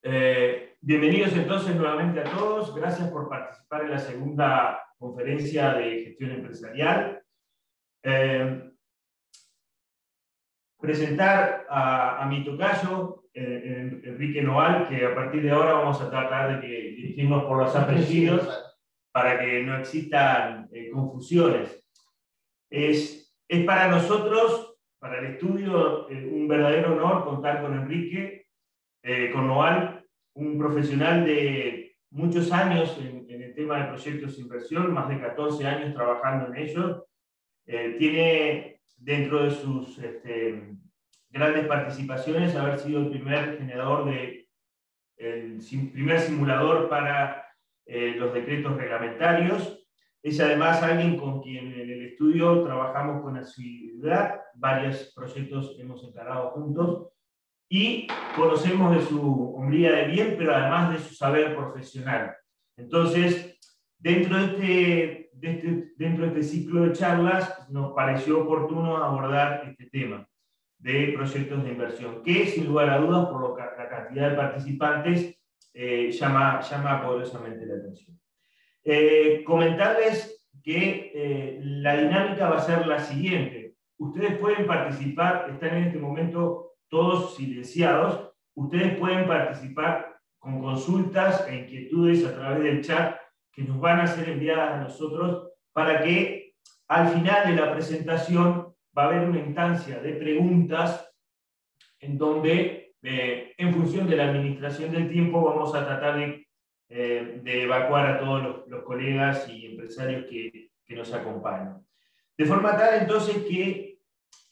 Bienvenidos entonces nuevamente a todos. Gracias por participar en la segunda conferencia de gestión empresarial. Presentar a mi tocayo, Enrique Noal, que a partir de ahora vamos a tratar de dirigirnos por los apellidos para que no existan confusiones. Es para nosotros, para el estudio, un verdadero honor contar con Enrique, con Noal, un profesional de muchos años en el tema de proyectos de inversión, más de 14 años trabajando en ellos. Tiene dentro de sus grandes participaciones haber sido el primer generador el primer simulador para los decretos reglamentarios. Es además alguien con quien en el estudio trabajamos con asiduidad, varios proyectos hemos encarado juntos y conocemos de su hombría de bien, pero además de su saber profesional. Entonces, dentro de este ciclo de charlas, nos pareció oportuno abordar este tema de proyectos de inversión, que sin lugar a dudas, por la cantidad de participantes, llama poderosamente la atención. Comentarles que la dinámica va a ser la siguiente. Ustedes pueden participar, están en este momento todos silenciados, ustedes pueden participar con consultas e inquietudes a través del chat que nos van a ser enviadas a nosotros para que al final de la presentación va a haber una instancia de preguntas en donde, en función de la administración del tiempo, vamos a tratar de evacuar a todos los colegas y empresarios que nos acompañan. De forma tal, entonces, que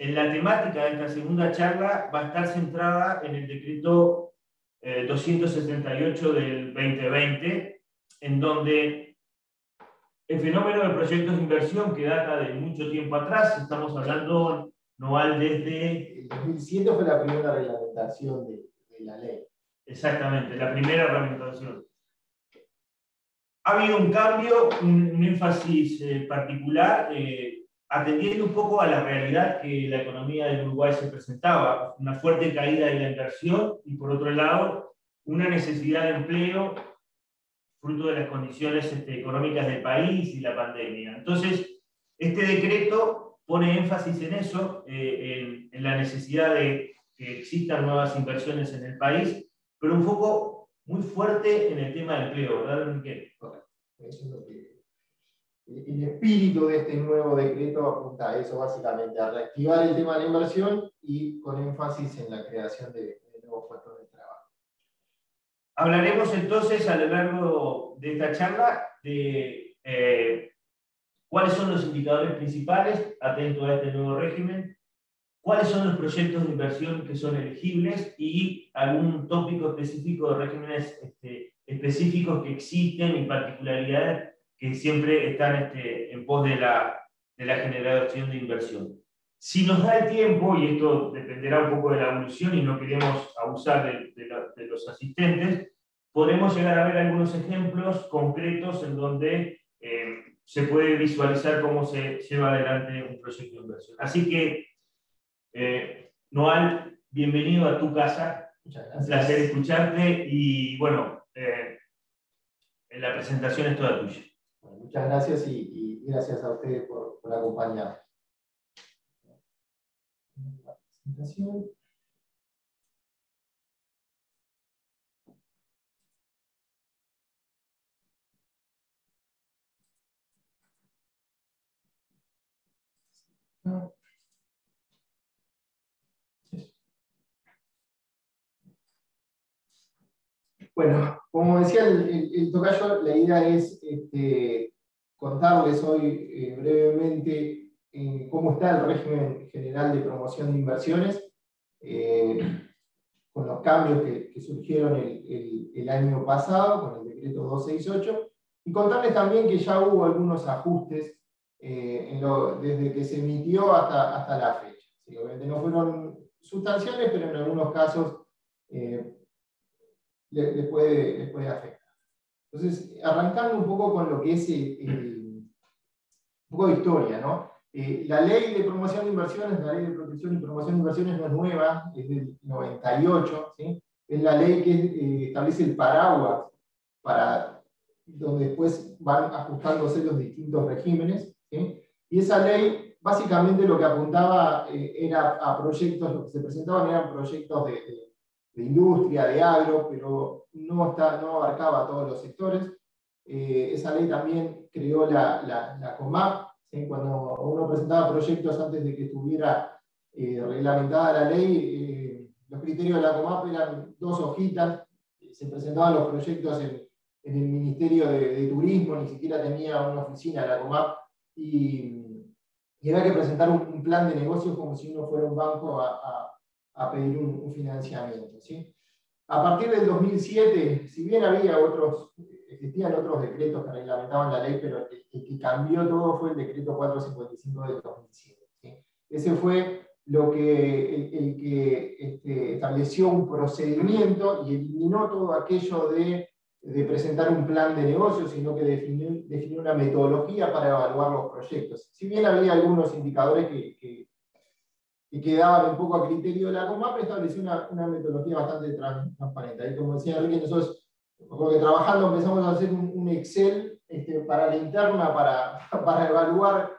en la temática de esta segunda charla va a estar centrada en el decreto 278 del 2020, en donde el fenómeno de proyectos de inversión que data de mucho tiempo atrás, estamos hablando, Noal, desde... El 2007 fue la primera reglamentación de la ley. Exactamente, la primera reglamentación. Ha habido un cambio, un énfasis particular, atendiendo un poco a la realidad que la economía del Uruguay se presentaba, una fuerte caída de la inversión y, por otro lado, una necesidad de empleo fruto de las condiciones económicas del país y la pandemia. Entonces, este decreto pone énfasis en eso, en la necesidad de que existan nuevas inversiones en el país, pero un foco muy fuerte en el tema del empleo, ¿verdad, Enrique? Correcto. Eso es lo que... El espíritu de este nuevo decreto apunta a eso, básicamente, a reactivar el tema de la inversión y con énfasis en la creación de nuevos puestos de trabajo. Hablaremos entonces a lo largo de esta charla de cuáles son los indicadores principales atentos a este nuevo régimen, cuáles son los proyectos de inversión que son elegibles y algún tópico específico de regímenes específicos que existen y particularidades que siempre están en pos de la generación de inversión. Si nos da el tiempo, y esto dependerá un poco de la evolución y no queremos abusar de los asistentes, podremos llegar a ver algunos ejemplos concretos en donde se puede visualizar cómo se lleva adelante un proyecto de inversión. Así que, Noal, bienvenido a tu casa. Muchas gracias. Un placer escucharte y bueno, la presentación es toda tuya. Bueno, muchas gracias y gracias a ustedes por acompañarnos. La presentación. Bueno, como decía el tocayo, la idea es contarles hoy brevemente cómo está el régimen general de promoción de inversiones, con los cambios que surgieron el año pasado, con el decreto 268, y contarles también que ya hubo algunos ajustes desde que se emitió hasta la fecha. Sí, obviamente no fueron sustanciales, pero en algunos casos les puede afectar. Entonces, arrancando un poco con lo que es un poco de historia, ¿no? La ley de promoción de inversiones, la ley de protección y promoción de inversiones no es nueva, es del 98, ¿sí? es la ley que establece el paraguas para donde después van ajustándose los distintos regímenes, ¿sí? Y esa ley básicamente lo que apuntaba era a proyectos, lo que se presentaban eran proyectos de industria, de agro, pero no abarcaba a todos los sectores. Esa ley también creó la COMAP, ¿sí? Cuando uno presentaba proyectos antes de que estuviera reglamentada la ley, los criterios de la COMAP eran 2 hojitas, se presentaban los proyectos en el Ministerio de Turismo, ni siquiera tenía una oficina la COMAP, y había que presentar un plan de negocios como si uno fuera un banco a pedir un financiamiento, ¿sí? A partir del 2007, si bien existían otros decretos que reglamentaban la ley, pero el que cambió todo fue el decreto 455 del 2007. ¿Sí? Ese fue el que estableció un procedimiento y eliminó todo aquello de presentar un plan de negocio, sino que definió una metodología para evaluar los proyectos. Si bien había algunos indicadores que quedaban un poco a criterio de la COMAP, estableció una metodología bastante transparente. Ahí, como decía Enrique, nosotros, porque trabajando empezamos a hacer un Excel para la interna, para evaluar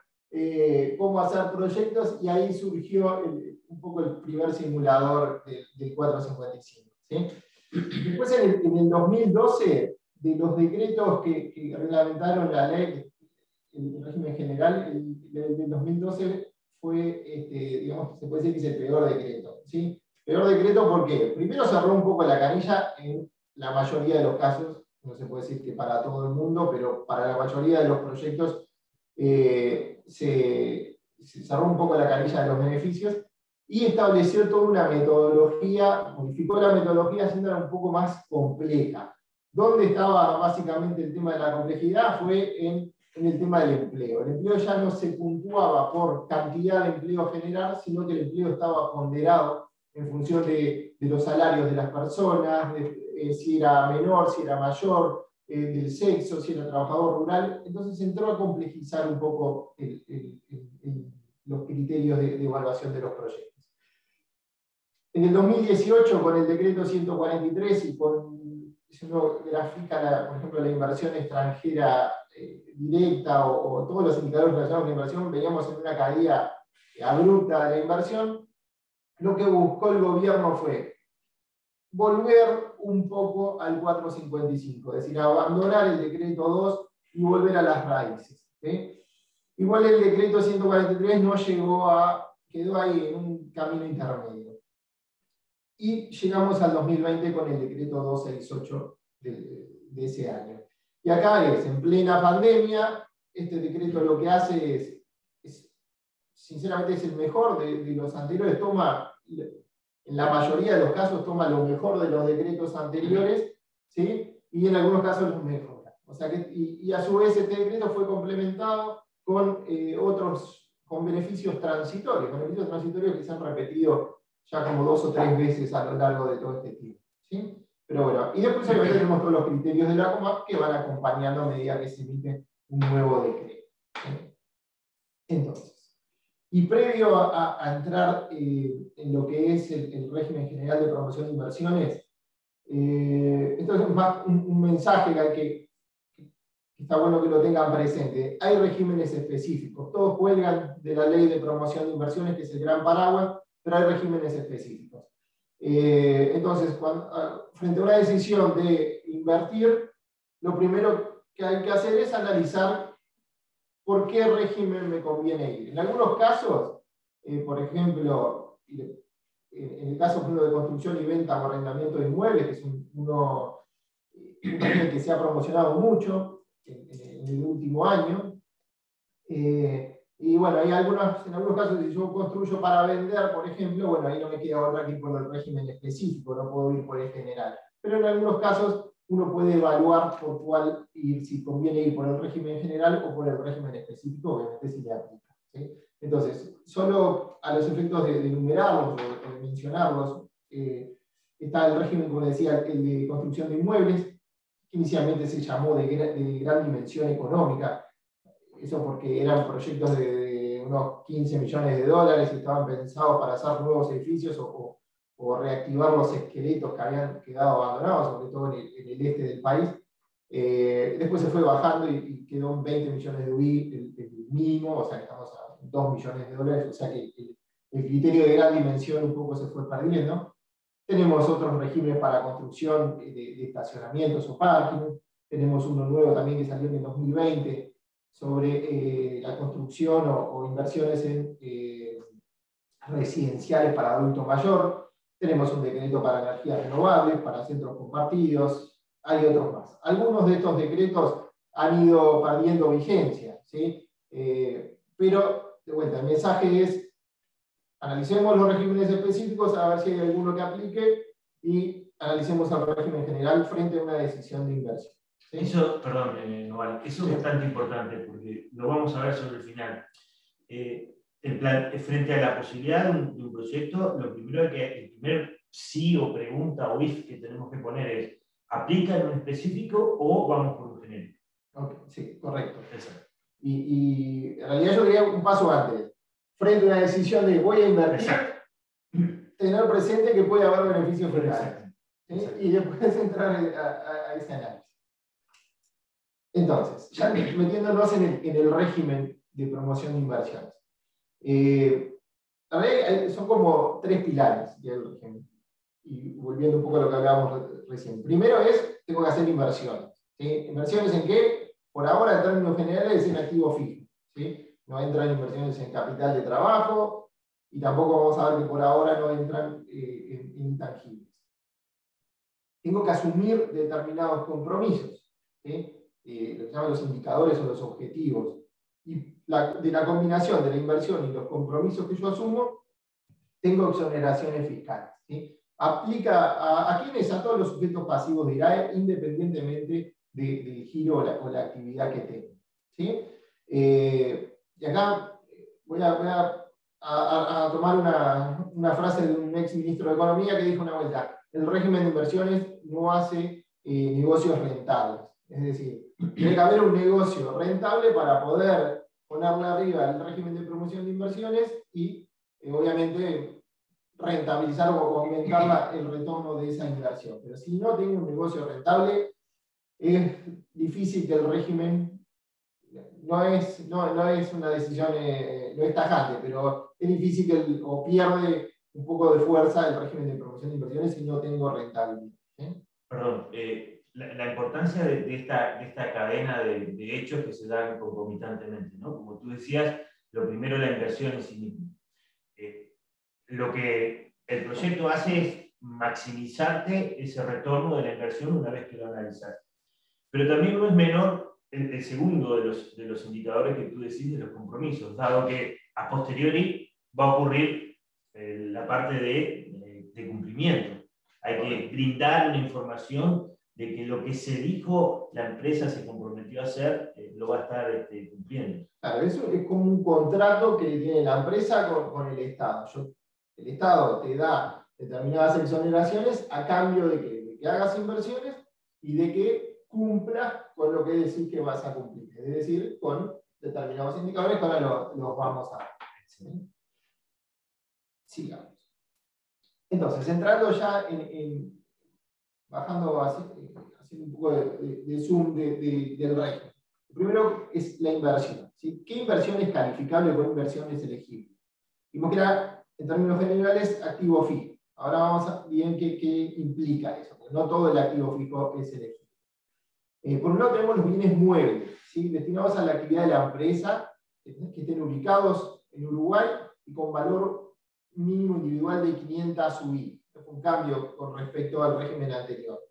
cómo hacer proyectos, y ahí surgió un poco el primer simulador del 455. ¿Sí? Después, en el 2012, de los decretos que reglamentaron la ley, el régimen general, el del 2012 fue, digamos, se puede decir que es el peor decreto. ¿Sí? Peor decreto porque primero cerró un poco la canilla en la mayoría de los casos, no se puede decir que para todo el mundo, pero para la mayoría de los proyectos se cerró un poco la canilla de los beneficios y estableció toda una metodología, modificó la metodología haciéndola un poco más compleja. ¿Dónde estaba básicamente el tema de la complejidad? Fue en el tema del empleo. El empleo ya no se puntuaba por cantidad de empleo general, sino que el empleo estaba ponderado en función de los salarios de las personas, si era menor, si era mayor, del sexo, si era trabajador rural. Entonces entró a complejizar un poco los criterios de evaluación de los proyectos. En el 2018, con el decreto 143 y si uno grafica, por ejemplo, la inversión extranjera directa o todos los indicadores relacionados con la inversión, veíamos en una caída abrupta de la inversión. Lo que buscó el gobierno fue volver un poco al 455, es decir, abandonar el decreto 2 y volver a las raíces. ¿Sí? Igual el decreto 143 no quedó ahí en un camino intermedio. Y llegamos al 2020 con el decreto 268 de ese año. Y acá en plena pandemia, este decreto lo que hace sinceramente es el mejor de los anteriores, en la mayoría de los casos toma lo mejor de los decretos anteriores, ¿sí? Y en algunos casos los mejora. O sea y a su vez este decreto fue complementado con con beneficios transitorios que se han repetido ya como 2 o 3 veces a lo largo de todo este tiempo. ¿Sí? Pero bueno, y después obviamente tenemos todos los criterios de la COMAP que van acompañando a medida que se emite un nuevo decreto. ¿Sí? Entonces, y previo a entrar en lo que es el régimen general de promoción de inversiones, esto es más un mensaje que está bueno que lo tengan presente. Hay regímenes específicos, todos cuelgan de la ley de promoción de inversiones, que es el gran paraguas, pero hay regímenes específicos. Entonces, frente a una decisión de invertir, lo primero que hay que hacer es analizar por qué régimen me conviene ir. En algunos casos, por ejemplo, en el caso de construcción y venta o arrendamiento de inmuebles, que es un régimen que se ha promocionado mucho en el último año, y bueno, en algunos casos, si yo construyo para vender, por ejemplo, bueno, ahí no me queda otra que ir por el régimen específico, no puedo ir por el general. Pero en algunos casos uno puede evaluar por cuál ir, si conviene ir por el régimen general o por el régimen específico, obviamente si le aplica. ¿Sí? Entonces, solo a los efectos de enumerarlos o de mencionarlos, está el régimen, como decía, el de construcción de inmuebles, que inicialmente se llamó de gran dimensión económica. Eso porque eran proyectos de unos 15 millones de dólares y estaban pensados para hacer nuevos edificios o o reactivar los esqueletos que habían quedado abandonados, sobre todo en el este del país. Después se fue bajando y quedó en 20 millones de UI el mínimo, o sea, estamos a 2 millones de dólares, o sea que el criterio de gran dimensión un poco se fue perdiendo. Tenemos otros regímenes para construcción de estacionamientos o parking. Tenemos uno nuevo también que salió en el 2020 sobre la construcción o inversiones en residenciales para adulto mayor. Tenemos un decreto para energías renovables, para centros compartidos. Hay otros más. Algunos de estos decretos han ido perdiendo vigencia, ¿sí? Pero, de vuelta, el mensaje es: analicemos los regímenes específicos a ver si hay alguno que aplique y analicemos el régimen general frente a una decisión de inversión. ¿Sí? Eso, perdón, Noval, eso es bastante importante porque lo vamos a ver sobre el final. Frente a la posibilidad de un proyecto, lo primero que el primer sí o pregunta o if que tenemos que poner es: ¿aplica en un específico o vamos por un genérico? Okay, sí, correcto. Exacto. Y en realidad yo diría un paso antes. Frente a una decisión de voy a invertir, exacto, tener presente que puede haber beneficios fiscales. ¿Sí? Y después entrar a ese análisis. Entonces, ya metiéndonos en el régimen de promoción de inversiones. Son como 3 pilares del régimen. Y volviendo un poco a lo que hablábamos recién. Primero es, tengo que hacer inversiones. ¿Sí? ¿Inversiones en qué? Por ahora, en términos generales, en activo fijo. ¿Sí? No entran inversiones en capital de trabajo y tampoco vamos a ver que por ahora no entran en intangibles. Tengo que asumir determinados compromisos. ¿Sí? Lo que llaman los indicadores o los objetivos. Y de la combinación de la inversión y los compromisos que yo asumo, tengo exoneraciones fiscales. ¿Sí? Aplica a quienes, a todos los sujetos pasivos de IRAE, independientemente del giro o la actividad que tengan. ¿Sí? Y acá voy a tomar una frase de un ex ministro de Economía que dijo una vuelta: el régimen de inversiones no hace negocios rentables. Es decir, tiene que haber un negocio rentable para poder ponerle arriba el régimen de promoción de inversiones y, obviamente, rentabilizar o aumentar el retorno de esa inversión. Pero si no tengo un negocio rentable, es difícil que el régimen, no es una decisión, no es tajante, pero es difícil que o pierde un poco de fuerza el régimen de promoción de inversiones si no tengo rentabilidad. ¿Sí? Perdón, la importancia de esta cadena de hechos que se dan concomitantemente, ¿no? Como tú decías, lo primero es la inversión en sí misma. Lo que el proyecto hace es maximizarte ese retorno de la inversión una vez que lo analizas. Pero también no es menor el segundo de los indicadores que tú decís, de los compromisos, dado que a posteriori va a ocurrir la parte de cumplimiento. Hay que brindar una información de que lo que se dijo, la empresa se comprometió a hacer, lo va a estar cumpliendo. Claro, eso es como un contrato que tiene la empresa con el Estado. El Estado te da determinadas exoneraciones a cambio de que hagas inversiones y de que cumplas con lo que decís que vas a cumplir. Es decir, con determinados indicadores que ahora los vamos a ver. ¿Sí? Sigamos. Entonces, entrando ya bajando, haciendo un poco de zoom del régimen. Lo primero es la inversión. ¿Sí? ¿Qué inversión es calificable o qué inversión es elegible? Vimos que era, en términos generales, activo fijo. Ahora vamos a ver qué implica eso, porque no todo el activo fijo es elegible. Por un lado tenemos los bienes muebles, ¿sí? Destinados a la actividad de la empresa, que estén ubicados en Uruguay y con valor mínimo individual de 500 UI. Esto fue un cambio con respecto al régimen anterior.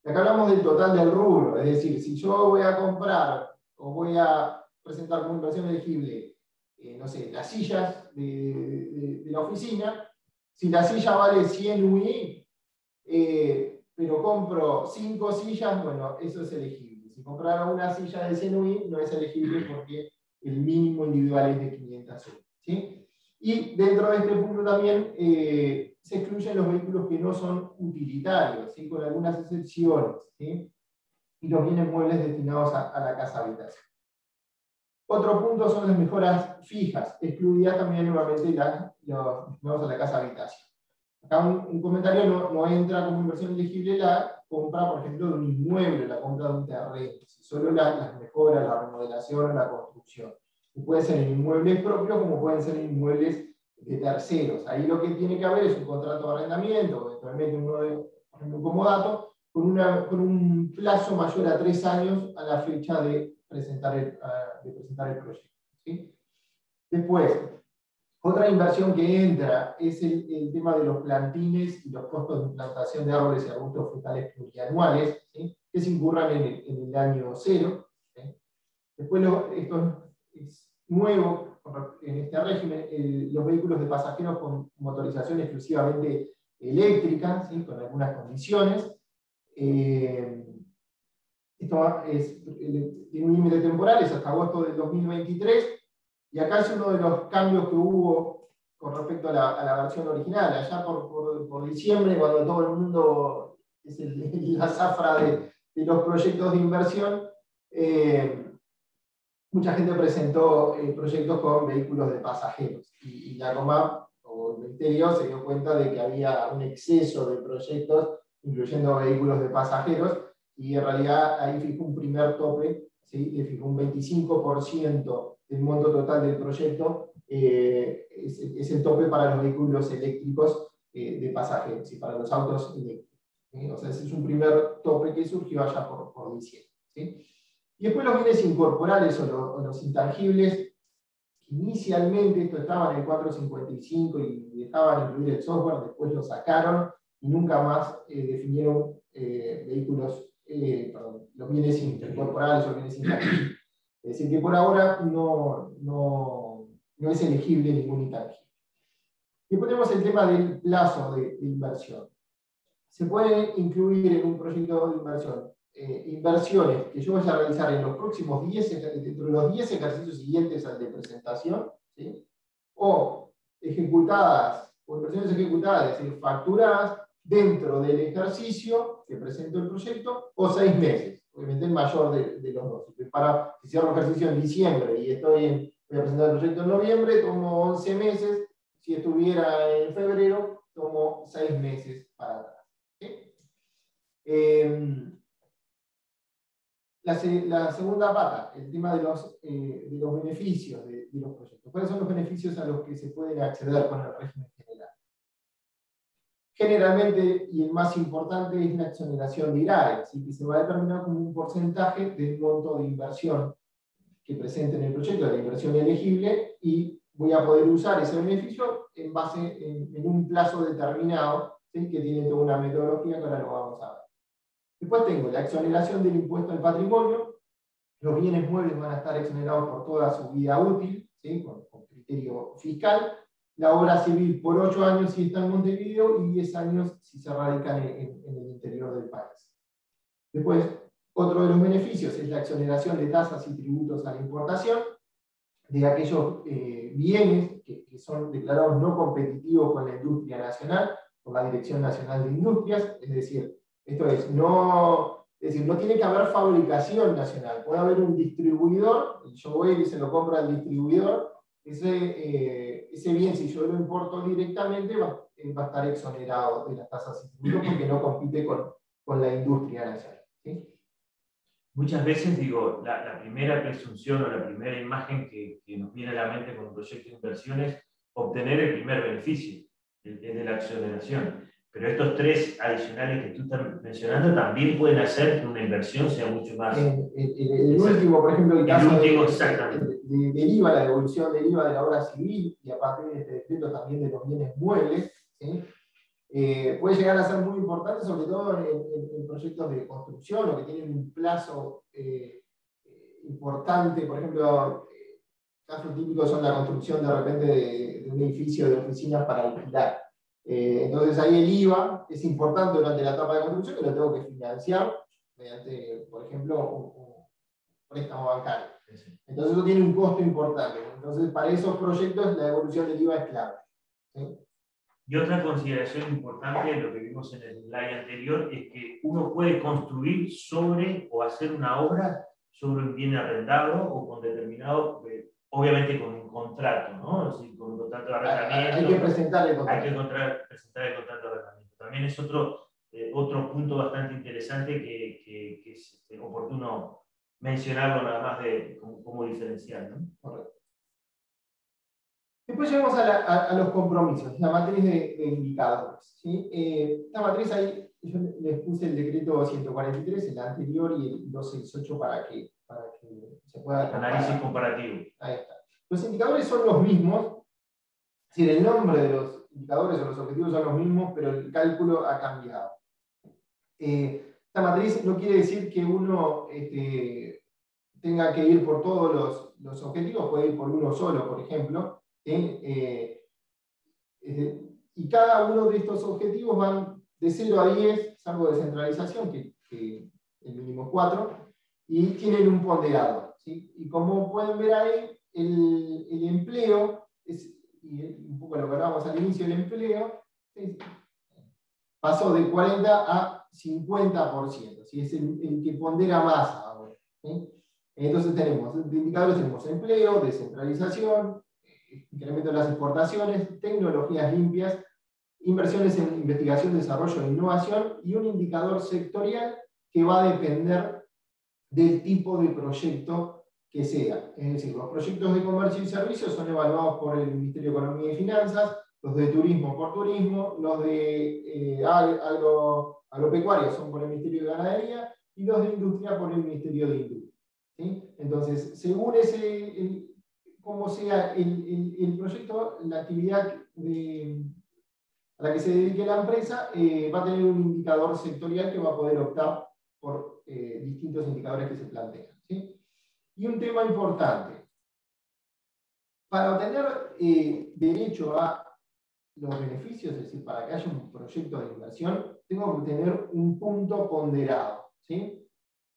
Y acá hablamos del total del rubro, es decir, si yo voy a comprar o voy a presentar como inversión elegible, no sé, las sillas de la oficina, si la silla vale 100 UI, pero compro 5 sillas, bueno, eso es elegible. Si comprara una silla de 100 UI, no es elegible porque el mínimo individual es de 500 UI. ¿Sí? Y dentro de este punto también se excluyen los vehículos que no son utilitarios, ¿sí? Con algunas excepciones, ¿sí? Y los bienes muebles destinados a la casa habitación. Otro punto son las mejoras fijas, excluidas también nuevamente los destinados a la casa habitación. acá un comentario no entra como inversión elegible la compra, por ejemplo, de un inmueble, la compra de un terreno, si solo las mejoras, la remodelación o la construcción. Y puede ser en inmuebles propios como pueden ser en inmuebles de terceros. Ahí lo que tiene que haber es un contrato de arrendamiento, eventualmente uno de, por ejemplo, un comodato, con un plazo mayor a 3 años a la fecha de presentar el proyecto. ¿Sí? Después, otra inversión que entra es el tema de los plantines y los costos de implantación de árboles y arbustos frutales plurianuales, ¿sí? Que se incurran en el año 0. ¿Sí? Después, esto es nuevo en este régimen, los vehículos de pasajeros con motorización exclusivamente eléctrica, ¿sí? Con algunas condiciones. Esto tiene un límite temporal, es hasta agosto del 2023. Y acá es uno de los cambios que hubo con respecto a la versión original. Allá por diciembre, cuando todo el mundo es la zafra de los proyectos de inversión, mucha gente presentó proyectos con vehículos de pasajeros. Y la Comap, o el Ministerio, se dio cuenta de que había un exceso de proyectos, incluyendo vehículos de pasajeros, y en realidad ahí fijó un primer tope, ¿sí? Le fijó un 25% del monto total del proyecto, es el tope para los vehículos eléctricos de pasajeros y para los autos eléctricos. ¿Sí? O sea, ese es un primer tope que surgió allá por diciembre. ¿Sí? Y después los bienes incorporales o los intangibles, inicialmente esto estaba en el 455 y dejaban incluir el software, después lo sacaron y nunca más definieron los bienes incorporales o bienes intangibles. Es decir, que por ahora no es elegible ningún intangible. Y ponemos el tema del plazo de inversión. Se puede incluir en un proyecto de inversión inversiones que yo vaya a realizar en los próximos 10, dentro de los 10 ejercicios siguientes al de presentación, ¿sí? O inversiones ejecutadas, es decir, facturadas dentro del ejercicio que presento el proyecto, o 6 meses, obviamente el mayor de los dos. Si cierro ejercicio en diciembre y voy a presentar el proyecto en noviembre, tomo 11 meses, si estuviera en febrero, tomo 6 meses para atrás. ¿Sí? La segunda pata, el tema de los beneficios de los proyectos. ¿Cuáles son los beneficios a los que se pueden acceder con el régimen general? Generalmente, y el más importante, es la exoneración de IRAE, ¿sí? Que se va a determinar como un porcentaje del monto de inversión que presente en el proyecto, de la inversión elegible, y voy a poder usar ese beneficio en base en un plazo determinado, ¿sí? Que tiene toda una metodología que ahora lo vamos a ver. Después tengo la exoneración del impuesto al patrimonio. Los bienes muebles van a estar exonerados por toda su vida útil, ¿sí? con criterio fiscal. La obra civil por 8 años si está en Montevideo y 10 años si se radican en el interior del país. Después, otro de los beneficios es la exoneración de tasas y tributos a la importación de aquellos bienes que son declarados no competitivos con la industria nacional, por la Dirección Nacional de Industrias, es decir, no tiene que haber fabricación nacional, puede haber un distribuidor, yo voy y se lo compro al distribuidor, ese bien, si yo lo importo directamente, va a estar exonerado de las tasas y tributos porque no compite con la industria nacional. ¿Sí? Muchas veces digo, la primera presunción o la primera imagen que nos viene a la mente con un proyecto de inversión es obtener el primer beneficio, el de la exoneración. Pero estos 3 adicionales que tú estás mencionando también pueden hacer que una inversión sea mucho más... El último, por ejemplo, el caso exactamente. del IVA, la devolución del IVA de la obra civil, y a partir de este decreto también de los bienes muebles, ¿sí? Puede llegar a ser muy importante, sobre todo en proyectos de construcción o que tienen un plazo importante. Por ejemplo, casos típicos son la construcción de repente de un edificio de oficinas para alquilar. Entonces ahí el IVA es importante durante la etapa de construcción, que lo tengo que financiar mediante, por ejemplo, un préstamo bancario. Entonces eso tiene un costo importante. Entonces para esos proyectos la devolución del IVA es clave. ¿Sí? Y otra consideración importante, lo que vimos en el slide anterior, es que uno puede construir sobre o hacer una obra sobre un bien arrendado o con determinado obviamente con un contrato, ¿no? Es decir, con un contrato de arrendamiento. Hay que presentar el contrato. Hay que presentar el contrato de arrendamiento. También es otro punto bastante interesante que es oportuno mencionarlo nada más de cómo diferenciar, ¿no? Correcto. Después llegamos a los compromisos, la matriz de indicadores. ¿Sí? Esta matriz ahí, yo les puse el decreto 143, el anterior, y el 268 para que se pueda comparar. Análisis comparativo. Ahí está. Los indicadores son los mismos, es decir, el nombre de los indicadores o los objetivos son los mismos, pero el cálculo ha cambiado. Esta matriz no quiere decir que uno tenga que ir por todos los objetivos, puede ir por uno solo, por ejemplo. Y cada uno de estos objetivos van de 0 a 10, salvo descentralización, que el mínimo es 4, y tienen un ponderado. ¿Sí? Y como pueden ver ahí, el empleo, y un poco lo que hablábamos al inicio, el empleo pasó de 40 a 50%, ¿sí? Es el que pondera más ahora. ¿Sí? Entonces tenemos, de indicadores tenemos empleo, descentralización, incremento de las exportaciones, tecnologías limpias, inversiones en investigación, desarrollo e innovación, y un indicador sectorial que va a depender del tipo de proyecto que sea. Es decir, los proyectos de comercio y servicios son evaluados por el Ministerio de Economía y Finanzas, los de turismo por turismo, los de agropecuaria son por el Ministerio de Ganadería, y los de industria por el Ministerio de Industria. ¿Sí? Entonces, según cómo sea el proyecto, la actividad a la que se dedique la empresa, va a tener un indicador sectorial que va a poder optar por distintos indicadores que se plantean. ¿Sí? Y un tema importante, para obtener derecho a los beneficios, es decir, para que haya un proyecto de inversión, tengo que tener un punto ponderado. ¿Sí?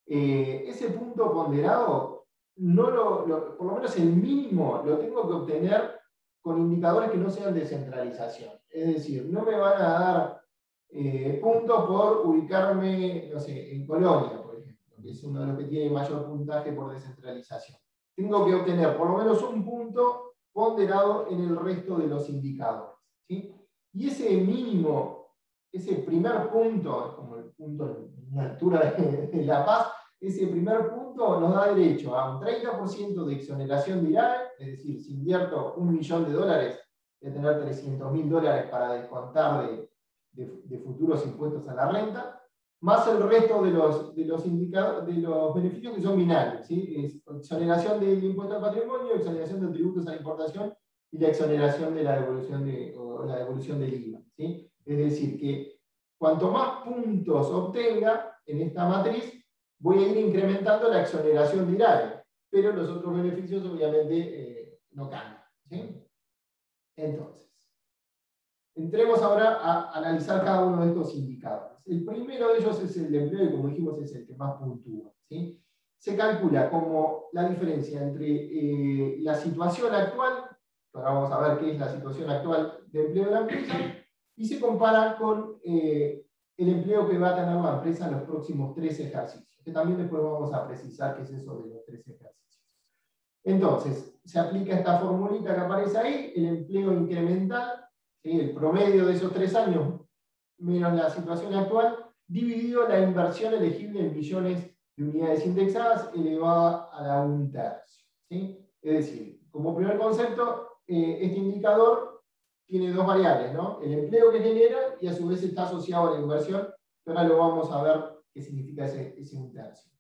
Ese punto ponderado, por lo menos el mínimo, lo tengo que obtener con indicadores que no sean de centralización. Es decir, no me van a dar puntos por ubicarme, no sé, en Colonia, por ejemplo, que es uno de los que tiene mayor puntaje por descentralización. Tengo que obtener por lo menos un punto ponderado en el resto de los indicadores. ¿Sí? Y ese mínimo, ese primer punto, es como el punto en la altura de La Paz, ese primer punto nos da derecho a un 30% de exoneración de IRAE, es decir, si invierto $1 millón, voy a tener $300.000 para descontar de futuros impuestos a la renta, más el resto de los beneficios que son binarios. ¿Sí? Es exoneración del impuesto al patrimonio, exoneración de tributos a la importación y la exoneración de la devolución del IVA. ¿Sí? Es decir, que cuanto más puntos obtenga en esta matriz, voy a ir incrementando la exoneración de IRAE, pero los otros beneficios obviamente no cambian. ¿Sí? Entonces, entremos ahora a analizar cada uno de estos indicadores. El primero de ellos es el de empleo, y como dijimos es el que más puntúa. ¿Sí? Se calcula como la diferencia entre la situación actual, ahora vamos a ver qué es la situación actual de empleo de la empresa, y se compara con el empleo que va a tener la empresa en los próximos 3 ejercicios, que también después vamos a precisar qué es eso de los 3 ejercicios. Entonces, se aplica esta formulita que aparece ahí, el empleo incremental, ¿sí? El promedio de esos 3 años menos la situación actual, dividido la inversión elegible en millones de unidades indexadas elevada a la 1/3. ¿Sí? Es decir, como primer concepto, este indicador tiene 2 variables, ¿no? El empleo que genera y a su vez está asociado a la inversión, que ahora lo vamos a ver qué significa ese 1/3.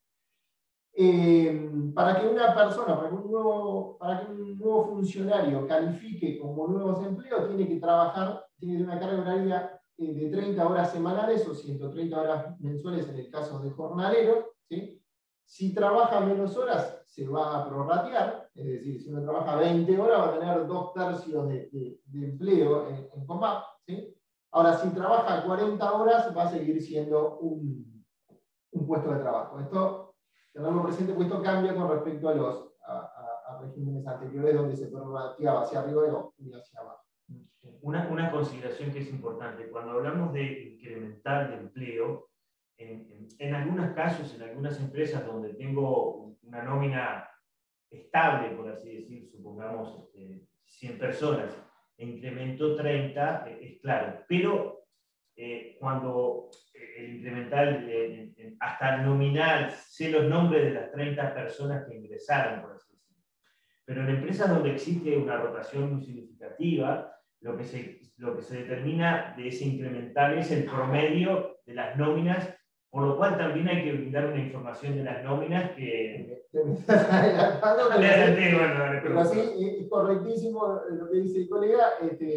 Para que una persona, para que un nuevo funcionario califique como nuevos empleos, tiene que trabajar, tiene una carga horaria de 30 horas semanales o 130 horas mensuales en el caso de jornalero. ¿Sí? Si trabaja menos horas, se va a prorratear, es decir, si uno trabaja 20 horas, va a tener 2/3 de empleo en COMAP. ¿Sí? Ahora, si trabaja 40 horas, va a seguir siendo un puesto de trabajo. Esto, tenerlo presente, pues esto cambia con respecto a regímenes anteriores donde se prorrateaba hacia arriba y hacia abajo. Una consideración que es importante, cuando hablamos de incrementar de empleo, en algunos casos, en algunas empresas donde tengo una nómina estable, por así decir, supongamos 100 personas, e incrementó 30, es claro. Pero cuando el incremental, hasta nominal, sé los nombres de las 30 personas que ingresaron, por así decirlo. Pero en empresas donde existe una rotación muy significativa, lo que se determina de ese incremental es el promedio de las nóminas, por lo cual también hay que brindar una información de las nóminas que... Te me estás adelantando, pero sí, es correctísimo lo que dice el colega.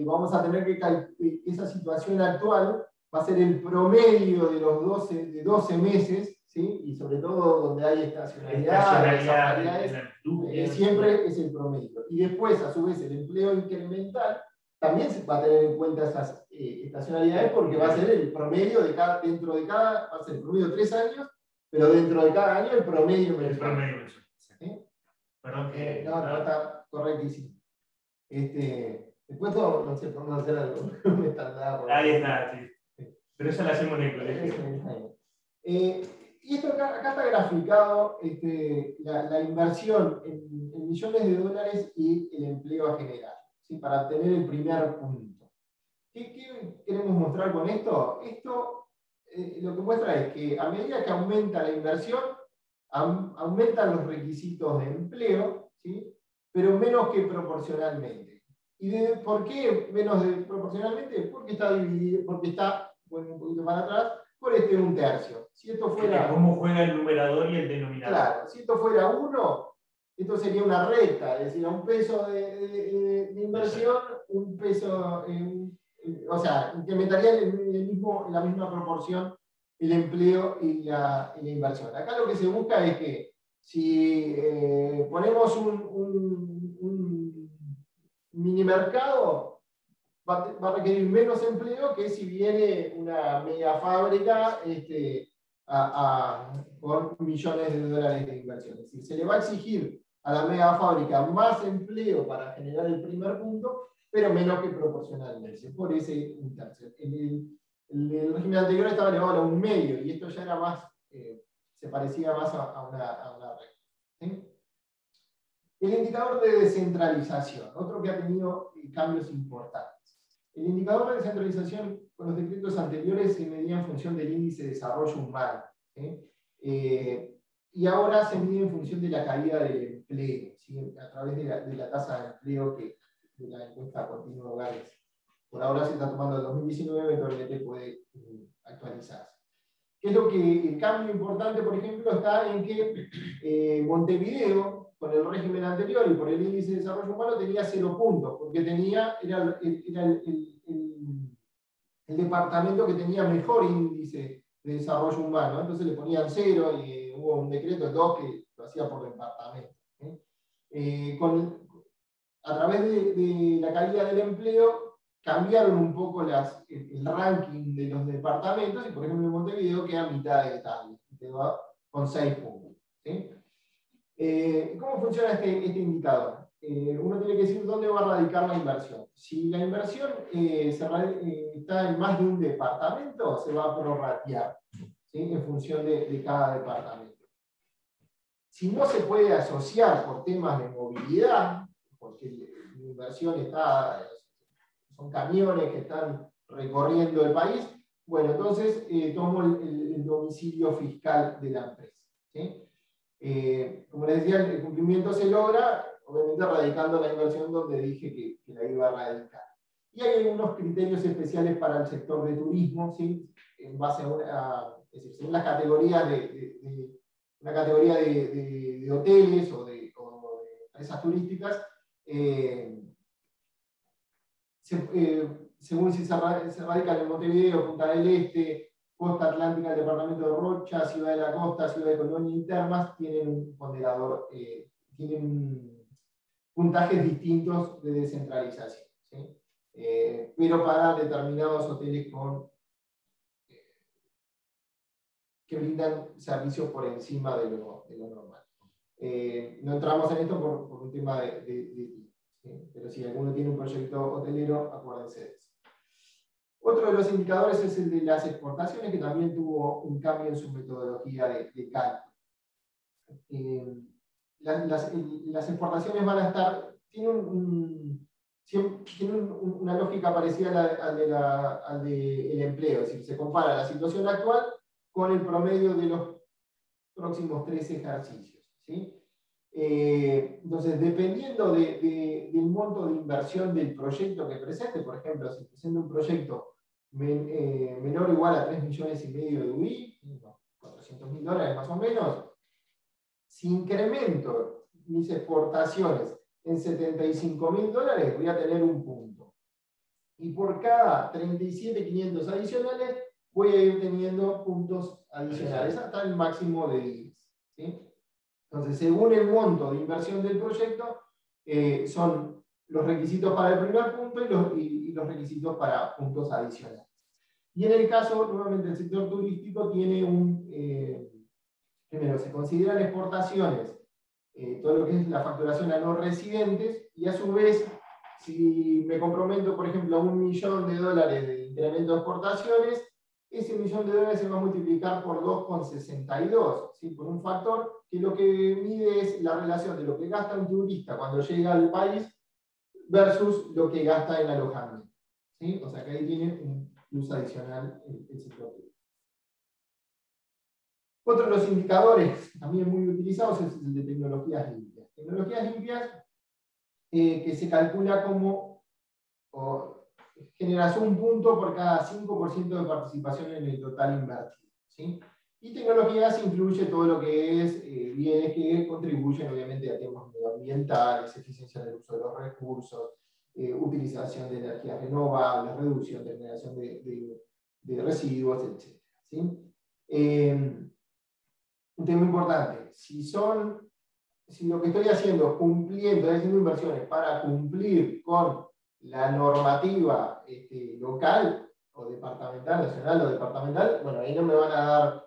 Vamos a tener que esa situación actual va a ser el promedio de los 12 meses, ¿sí? Y sobre todo donde hay estacionalidad, siempre es el promedio. Y después, a su vez, el empleo incremental también se va a tener en cuenta esas estacionalidades, porque va a ser el promedio va a ser el promedio de 3 años, pero dentro de cada año el promedio mensual. Perdón que... No, está correctísimo. Después no sé, podemos hacer algo. Ahí está, sí. Pero eso lo hacemos en el colegio. Y esto acá está graficado, la inversión en millones de dólares y el empleo a generar, ¿sí? Para obtener el primer punto. ¿Qué queremos mostrar con esto? Esto lo que muestra es que a medida que aumenta la inversión, aumentan los requisitos de empleo, ¿sí? Pero menos que proporcionalmente. ¿Y por qué menos proporcionalmente? Porque está dividido, bueno, un poquito para atrás, por un tercio. Si esto fuera... ¿Cómo juega el numerador y el denominador? Claro, si esto fuera 1, esto sería una recta, es decir, a un peso de inversión, un peso, o sea, incrementaría en la misma proporción el empleo y la inversión. Acá lo que se busca es que si ponemos un mini mercado, va a requerir menos empleo que si viene una mega fábrica con millones de dólares de inversión. Es decir, se le va a exigir a la mega fábrica más empleo para generar el primer punto, pero menos que proporcionalmente, por ese un tercio. El régimen anterior estaba elevado a un medio, y esto ya era más, se parecía más a una regla. ¿Sí? El indicador de descentralización, otro que ha tenido cambios importantes. El indicador de descentralización con los decretos anteriores se medía en función del índice de desarrollo humano, ¿sí? Y ahora se mide en función de la caída del empleo, ¿sí? A través de la tasa de empleo de la encuesta continua hogares. Por ahora se está tomando el 2019, eventualmente puede actualizarse. ¿Qué es lo que el cambio importante, por ejemplo, está en que Montevideo, con el régimen anterior y por el índice de desarrollo humano, tenía 0 puntos, porque era el departamento que tenía mejor índice de desarrollo humano. Entonces le ponían 0 y hubo un decreto, el 2, que lo hacía por departamento. A través de la caída del empleo, cambiaron un poco el ranking de los departamentos, y por ejemplo en Montevideo queda a mitad de tabla, quedó con 6 puntos. ¿Sí? ¿Cómo funciona este indicador? Uno tiene que decir dónde va a radicar la inversión. Si la inversión está en más de un departamento, se va a prorratear, ¿sí? En función de cada departamento. Si no se puede asociar por temas de movilidad, porque la inversión son camiones que están recorriendo el país, bueno, entonces tomo el domicilio fiscal de la empresa. ¿Sí? Como les decía, el cumplimiento se logra, obviamente radicando la inversión donde dije que la iba a radicar. Y hay algunos criterios especiales para el sector de turismo, ¿sí? En base es decir, según las categorías una categoría de hoteles o de empresas turísticas, según si se radican en Montevideo, Punta del Este, Costa Atlántica, el departamento de Rocha, Ciudad de la Costa, Ciudad de Colonia y Termas, tienen un ponderador, tienen puntajes distintos de descentralización, ¿sí? Pero para determinados hoteles que brindan servicios por encima de lo normal. No entramos en esto por un tema de tiempo, ¿sí? Pero si alguno tiene un proyecto hotelero, acuérdense de eso. Otro de los indicadores es el de las exportaciones, que también tuvo un cambio en su metodología de cálculo. las exportaciones van a estar, tienen una lógica parecida al del empleo, es decir, se compara la situación actual con el promedio de los próximos 3 ejercicios. ¿Sí? Entonces, dependiendo del monto de inversión del proyecto que presente, por ejemplo, si presenta un proyecto menor o igual a 3,5 millones de UI, $400.000 más o menos, si incremento mis exportaciones en $75.000, voy a tener un punto. Y por cada 37.500 adicionales, voy a ir teniendo puntos adicionales hasta el máximo de 10. ¿Sí? Entonces, según el monto de inversión del proyecto, son los requisitos para el primer punto y los requisitos para puntos adicionales. Y en el caso, nuevamente, el sector turístico tiene primero, se consideran exportaciones todo lo que es la facturación a no residentes, y a su vez, si me comprometo, por ejemplo, a $1 millón de incremento de exportaciones, ese $1 millón se va a multiplicar por 2,62, ¿sí? Por un factor que lo que mide es la relación de lo que gasta un turista cuando llega al país versus lo que gasta en alojamiento. ¿Sí? O sea que ahí tiene un plus adicional el sector turístico. Otro de los indicadores también muy utilizados es el de tecnologías limpias. Tecnologías limpias que se calcula como generas un punto por cada 5% de participación en el total invertido. ¿Sí? Y tecnologías incluye todo lo que es bienes que contribuyen obviamente a temas medioambientales, eficiencia del uso de los recursos, utilización de energías renovables, reducción de generación de residuos, etc. ¿Sí? Un tema importante, si lo que estoy haciendo es haciendo inversiones para cumplir con la normativa local o departamental, nacional o departamental, bueno, ahí no me van a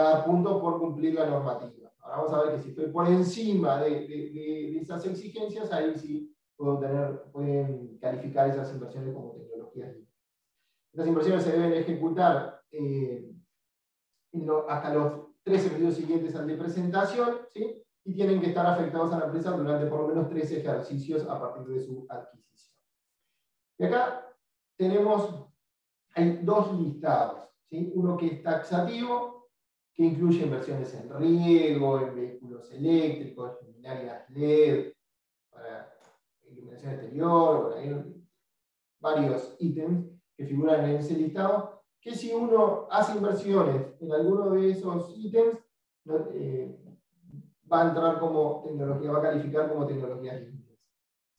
dar puntos por cumplir la normativa. Ahora vamos a ver que si estoy por encima de esas exigencias, ahí sí pueden calificar esas inversiones como tecnologías limpias. Las inversiones se deben ejecutar hasta los 3 ejercicios siguientes al de presentación, ¿sí? Y tienen que estar afectados a la empresa durante por lo menos 3 ejercicios a partir de su adquisición. Y acá hay 2 listados, ¿sí? Uno que es taxativo, que incluye inversiones en riego, en vehículos eléctricos, luminarias LED, para iluminación exterior, hay varios ítems que figuran en ese listado, que si uno hace inversiones en alguno de esos ítems, va a entrar como tecnología, va a calificar como tecnologías limpias.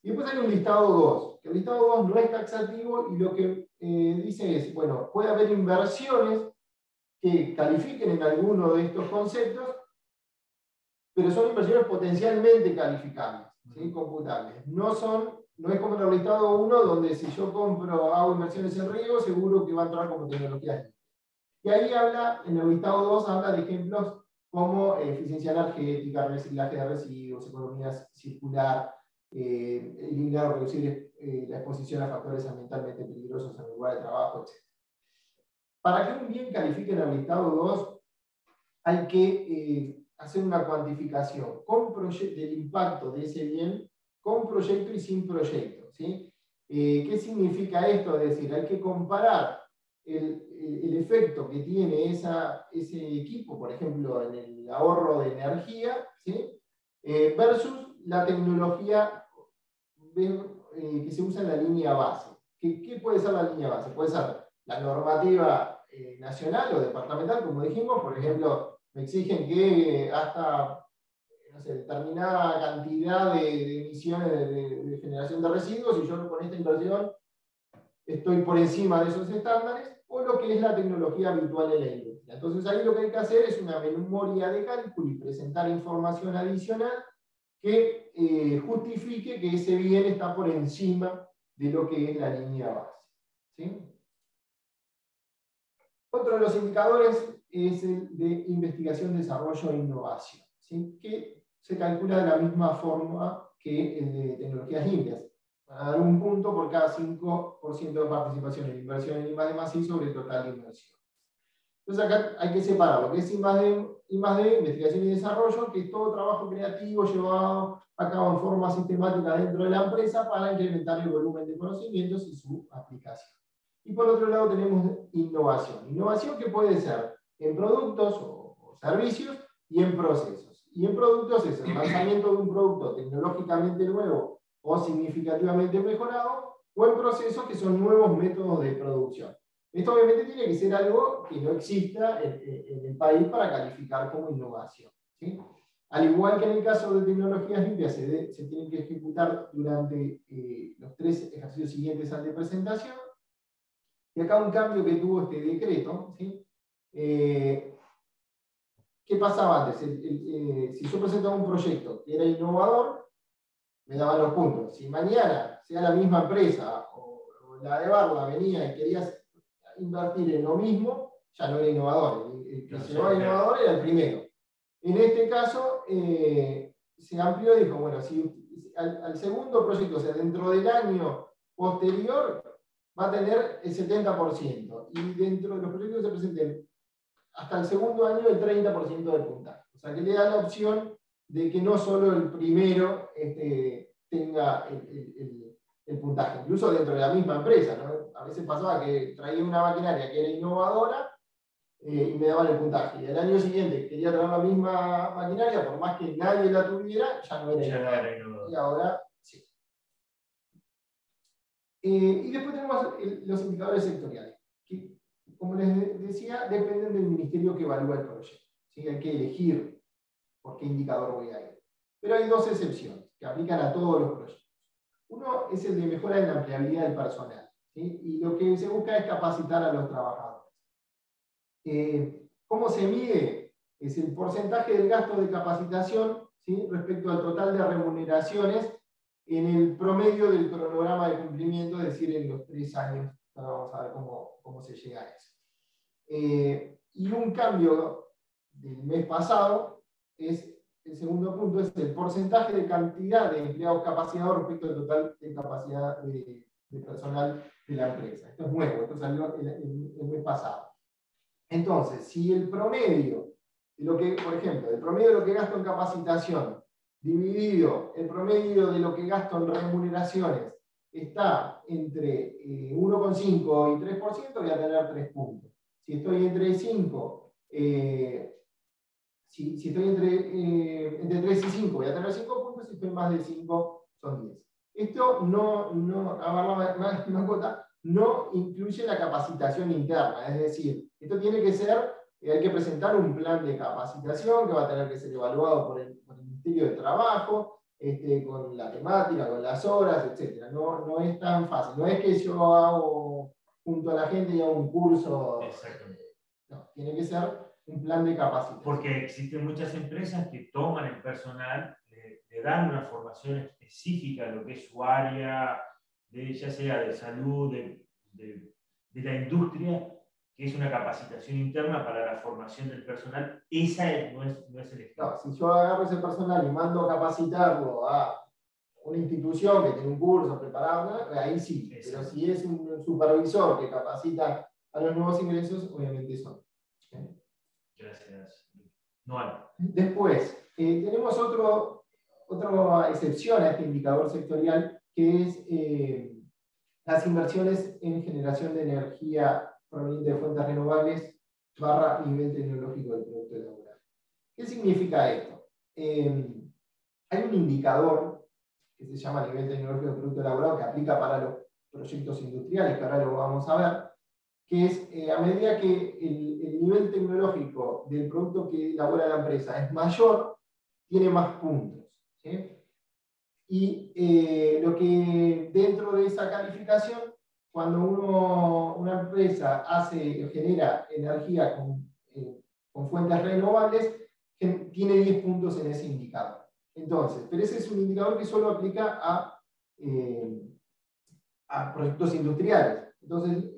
Y después hay un listado 2, que el listado 2 no es taxativo y lo que dice es, bueno, puede haber inversiones que califiquen en alguno de estos conceptos, pero son inversiones potencialmente calificables, ¿sí? Computables. No es como en el listado 1, donde si yo hago inversiones en riego, seguro que va a entrar como tecnologías limpias. Y ahí en el listado 2 habla de ejemplos como eficiencia energética, reciclaje de residuos, economía circular, eliminar o reducir la exposición a factores ambientalmente peligrosos en el lugar de trabajo, etc. Para que un bien califique en el listado 2, hay que hacer una cuantificación del impacto de ese bien con proyecto y sin proyecto. ¿Sí? ¿Qué significa esto? Es decir, hay que comparar el efecto que tiene ese equipo, por ejemplo, en el ahorro de energía, ¿sí? Versus la tecnología que se usa en la línea base. ¿Qué puede ser la línea base? Puede ser la normativa nacional o departamental, como dijimos. Por ejemplo, me exigen que hasta determinada cantidad de emisiones de generación de residuos, y yo con esta inversión estoy por encima de esos estándares, o lo que es la tecnología habitual en la industria. Entonces ahí lo que hay que hacer es una memoria de cálculo y presentar información adicional que justifique que ese bien está por encima de lo que es la línea base. ¿Sí? Otro de los indicadores es el de investigación, desarrollo e innovación, ¿sí? Que se calcula de la misma forma que el de tecnologías limpias. A dar un punto por cada 5% de participación en inversión en I+D+I sobre el total de inversión. Entonces acá hay que separar lo que es I+D, investigación y desarrollo, que es todo trabajo creativo llevado a cabo en forma sistemática dentro de la empresa para incrementar el volumen de conocimientos y su aplicación. Y por otro lado tenemos innovación. Innovación que puede ser en productos o servicios y en procesos. Y en productos es el lanzamiento de un producto tecnológicamente nuevo o significativamente mejorado, o en procesos que son nuevos métodos de producción. Esto obviamente tiene que ser algo que no exista en el país para calificar como innovación, ¿sí? Al igual que en el caso de tecnologías limpias, se tienen que ejecutar durante los 3 ejercicios siguientes al de presentación. Y acá un cambio que tuvo este decreto, ¿sí? ¿Qué pasaba antes? Si yo presentaba un proyecto que era innovador, me daban los puntos. Si mañana, sea la misma empresa o la de Barla venía y querías invertir en lo mismo, ya no era innovador. El que se va innovador era el primero. En este caso, se amplió y dijo, bueno, si al segundo proyecto, o sea, dentro del año posterior, va a tener el 70%. Y dentro de los proyectos que se presenten hasta el segundo año, el 30% del puntaje. O sea, que le da la opción de que no solo el primero tenga el puntaje, incluso dentro de la misma empresa, ¿no? A veces pasaba que traía una maquinaria que era innovadora y me daban el puntaje. Y al año siguiente quería traer la misma maquinaria, por más que nadie la tuviera, ya no era innovadora. Y ahora sí. Y después tenemos los indicadores sectoriales, que, como les decía, dependen del ministerio que evalúa el proyecto. ¿Sí? Hay que elegir por qué indicador voy a ir. Pero hay 2 excepciones que aplican a todos los proyectos. Uno es el de mejora en la empleabilidad del personal, ¿sí? Y lo que se busca es capacitar a los trabajadores. ¿Cómo se mide? Es el porcentaje del gasto de capacitación, ¿sí? Respecto al total de remuneraciones en el promedio del cronograma de cumplimiento, es decir, en los 3 años. Ahora vamos a ver cómo se llega a eso. Y un cambio del mes pasado es, el segundo punto, es el porcentaje de cantidad de empleados capacitados respecto al total de capacidad de personal de la empresa. Esto es nuevo, esto salió el mes pasado. Entonces, si el promedio, por ejemplo, el promedio de lo que gasto en capacitación dividido el promedio de lo que gasto en remuneraciones está entre 1,5 y 3%, voy a tener 3 puntos. Si estoy entre 5, si estoy entre 3 y 5, voy a tener 5 puntos, si estoy más de 5, son 10. Esto no incluye la capacitación interna, es decir, esto tiene que ser, hay que presentar un plan de capacitación que va a tener que ser evaluado por el Ministerio de Trabajo, con la temática, con las horas, etc. No es tan fácil, no es que yo hago junto a la gente y hago un curso. No, tiene que ser un plan de capacitación. Porque existen muchas empresas que toman el personal, le dan una formación específica de lo que es su área, ya sea de salud, de la industria, que es una capacitación interna para la formación del personal. Esa no es el ejemplo. No, si yo agarro ese personal y mando a capacitarlo a una institución que tiene un curso preparado, ahí sí. Exacto. Pero si es un supervisor que capacita a los nuevos ingresos, obviamente son. Gracias. No. Después, tenemos otra excepción a este indicador sectorial, que es las inversiones en generación de energía proveniente de fuentes renovables / nivel tecnológico del producto elaborado. ¿Qué significa esto? Hay un indicador que se llama nivel tecnológico del producto elaborado que aplica para los proyectos industriales, que ahora lo vamos a ver, que es a medida que el nivel tecnológico del producto que elabora la empresa es mayor, tiene más puntos, ¿sí? Y lo que dentro de esa calificación, cuando una empresa genera energía con fuentes renovables, tiene 10 puntos en ese indicador. Entonces, pero ese es un indicador que solo aplica a proyectos industriales. Entonces,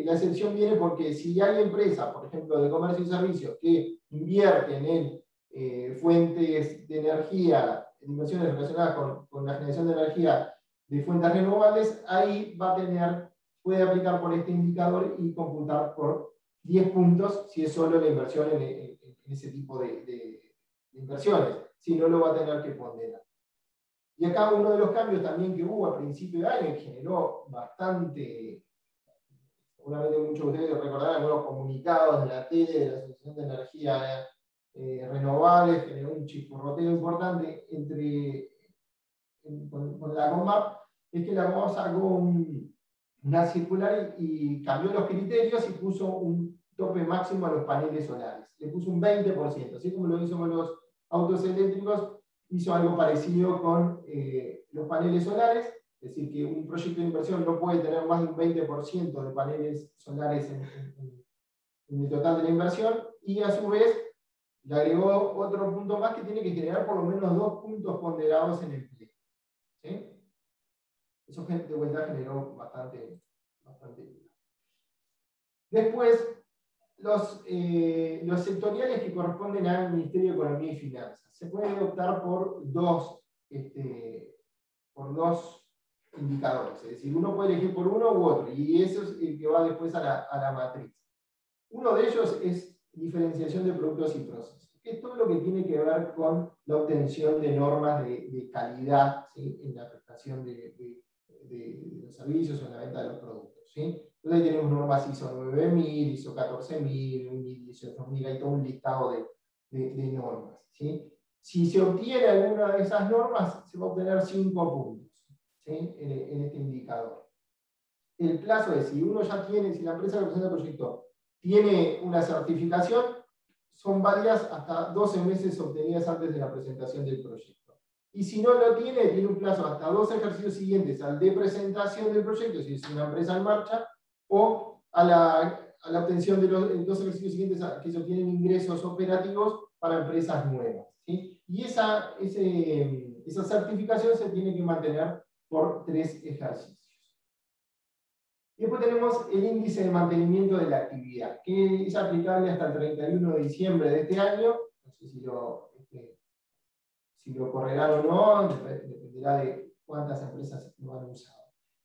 la excepción viene porque si hay empresas, por ejemplo, de comercio y servicios, que invierten en fuentes de energía, en inversiones relacionadas con la generación de energía de fuentes renovables, ahí puede aplicar por este indicador y computar por 10 puntos si es solo la inversión en ese tipo de inversiones. Si no, lo va a tener que ponderar. Y acá uno de los cambios también que hubo a principio de año y generó bastante, seguramente muchos de ustedes recordarán algunos comunicados de la tele, de la Asociación de Energía Renovables, generó un chisporroteo importante con la CONMAP, es que la CONMAP sacó una circular y cambió los criterios y puso un tope máximo a los paneles solares. Le puso un 20%, así como lo hizo con los autos eléctricos, hizo algo parecido con los paneles solares, es decir, que un proyecto de inversión no puede tener más de un 20% de paneles solares en el total de la inversión, y a su vez le agregó otro punto más que tiene que generar por lo menos 2 puntos ponderados en empleo. ¿Sí? Eso de vuelta generó bastante. Después, los sectoriales que corresponden al Ministerio de Economía y Finanzas. Se puede optar por dos indicadores, es decir, uno puede elegir por uno u otro, y eso es el que va después a la matriz. Uno de ellos es diferenciación de productos y procesos, que es todo lo que tiene que ver con la obtención de normas de calidad, ¿sí?, en la prestación de los servicios o en la venta de los productos. ¿Sí? Entonces tenemos normas ISO 9000, ISO 14000, ISO 18000, hay todo un listado de normas. ¿Sí? Si se obtiene alguna de esas normas, se va a obtener 5 puntos, ¿sí?, en este indicador. El plazo es, si uno ya tiene, si la empresa que presenta el proyecto tiene una certificación, son válidas hasta 12 meses obtenidas antes de la presentación del proyecto. Y si no lo tiene un plazo hasta 2 ejercicios siguientes al de presentación del proyecto, si es una empresa en marcha, o a la obtención de los 2 ejercicios siguientes que se obtienen ingresos operativos para empresas nuevas. ¿Sí? Y esa certificación se tiene que mantener por 3 ejercicios. Y después tenemos el índice de mantenimiento de la actividad, que es aplicable hasta el 31 de diciembre de este año. No sé si lo correrán o no, dependerá de cuántas empresas lo han usado.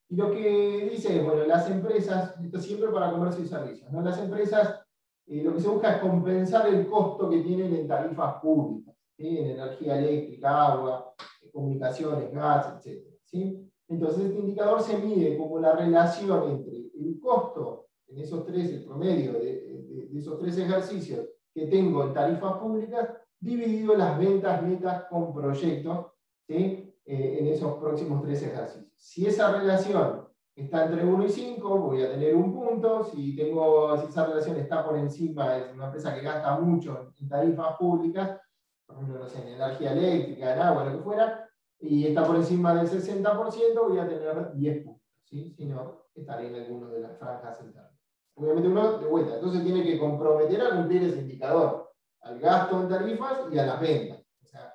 Y lo que dice es, bueno, las empresas, esto siempre para comercio y servicios, ¿no? Las empresas, lo que se busca es compensar el costo que tienen en tarifas públicas, ¿sí?, en energía eléctrica, agua, comunicaciones, gas, etc. ¿Sí? Entonces este indicador se mide como la relación entre el costo, en esos 3, el promedio de esos 3 ejercicios que tengo en tarifas públicas, dividido en las ventas netas con proyectos, ¿sí?, en esos próximos 3 ejercicios. Si esa relación está entre 1 y 5, voy a tener un punto. Si esa relación está por encima, es una empresa que gasta mucho en tarifas públicas, por ejemplo, no sé, en energía eléctrica, en agua, lo que fuera, y está por encima del 60%, voy a tener 10 puntos. ¿Sí? Si no, estaré en alguno de las franjas internas. Obviamente uno, de vuelta, entonces tiene que comprometer a cumplir ese indicador, al gasto en tarifas y a las ventas. O sea,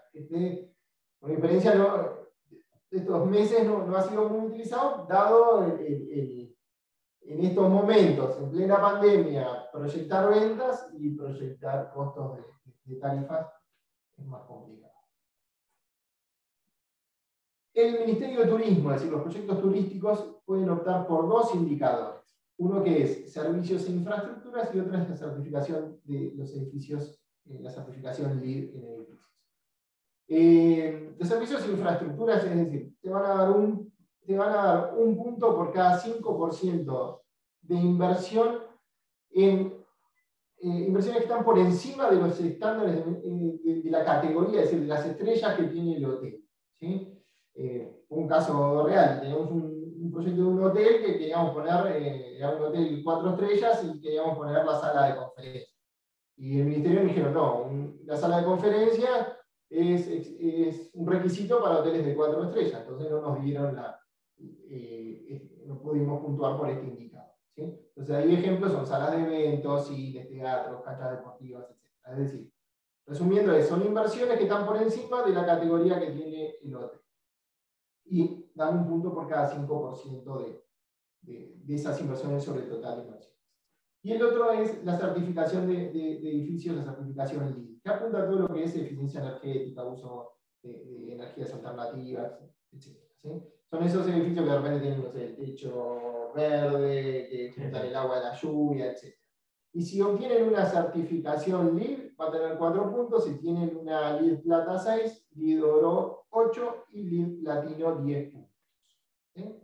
por experiencia, estos meses no ha sido muy utilizado, dado en estos momentos, en plena pandemia, proyectar ventas y proyectar costos de tarifas es más complicado. El Ministerio de Turismo, es decir, los proyectos turísticos, pueden optar por 2 indicadores. Uno que es servicios e infraestructuras y otro es la certificación de los edificios, la certificación LEED en edificios. De servicios e infraestructuras, es decir, te van a dar un punto por cada 5% de inversión en inversiones que están por encima de los estándares de la categoría, es decir, de las estrellas que tiene el hotel. ¿Sí? Un caso real, tenemos un proyecto de un hotel que queríamos poner, era un hotel 4 estrellas y queríamos poner la sala de conferencia. Y el ministerio nos dijeron, no, la sala de conferencia es un requisito para hoteles de 4 estrellas, entonces no nos dieron no pudimos puntuar por este indicador. ¿Sí? Entonces hay ejemplos, son salas de eventos, cines, teatros, canchas deportivas, etc. Es decir, resumiendo, son inversiones que están por encima de la categoría que tiene el hotel. Y dan un punto por cada 5% de esas inversiones sobre el total de inversiones. Y el otro es la certificación de edificios, la certificación LEED, que apunta a todo lo que es eficiencia energética, uso de energías alternativas, etc. ¿Sí? Son esos edificios que de repente tienen, no sé, el techo verde, que juntan el agua de la lluvia, etc. Y si obtienen una certificación LEED, va a tener 4 puntos. Si tienen una LEED Plata 6, LEED Oro 8 y LEED Platino 10 puntos. ¿Sí?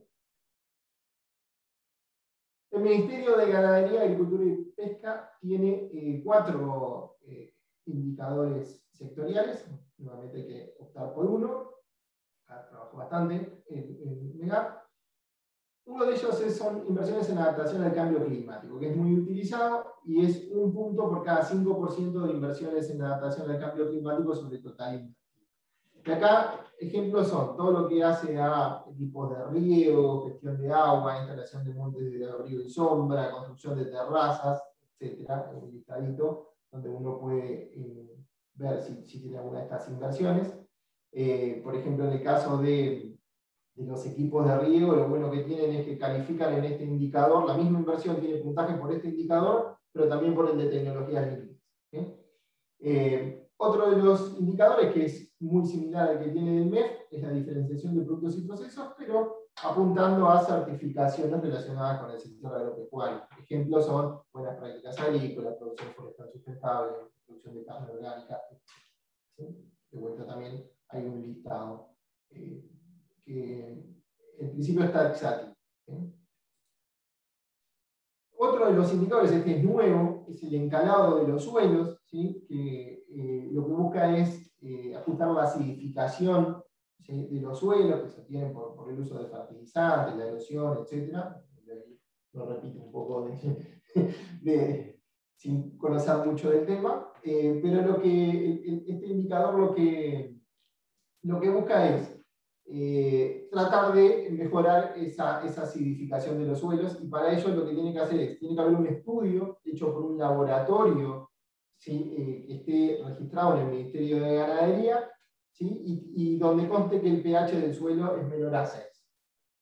El Ministerio de Ganadería, Agricultura y Pesca tiene 4 indicadores sectoriales. Nuevamente hay que optar por uno. Acá trabajo bastante en MEGAP. Uno de ellos son inversiones en adaptación al cambio climático, que es muy utilizado y es 1 punto por cada 5% de inversiones en adaptación al cambio climático sobre el total invertido. Y acá ejemplos son todo lo que hace a equipos de riego, gestión de agua, instalación de montes de abrigo y sombra, construcción de terrazas, etcétera, un listadito donde uno puede ver si tiene alguna de estas inversiones. Por ejemplo, en el caso de los equipos de riego, lo bueno que tienen es que califican en este indicador, la misma inversión tiene puntaje por este indicador, pero también por el de tecnologías limpias. Otro de los indicadores que es muy similar al que tiene el MEF es la diferenciación de productos y procesos, pero apuntando a certificaciones relacionadas con el sector agropecuario. Ejemplos son buenas prácticas agrícolas, producción forestal sustentable, producción de carne orgánica, etc. De vuelta también hay un listado que en principio está exático. Otro de los indicadores, este es nuevo, es el encalado de los suelos, ¿sí? Que lo que busca es ajustar la acidificación, ¿sí? De los suelos que se obtienen por el uso de fertilizantes, la erosión, etc. Lo repito un poco sin conocer mucho del tema, pero este indicador lo que busca es tratar de mejorar esa acidificación de los suelos, y para ello lo que tiene que hacer es, tiene que haber un estudio hecho por un laboratorio, ¿sí? Que esté registrado en el Ministerio de Ganadería, ¿sí? y donde conste que el pH del suelo es menor a 6.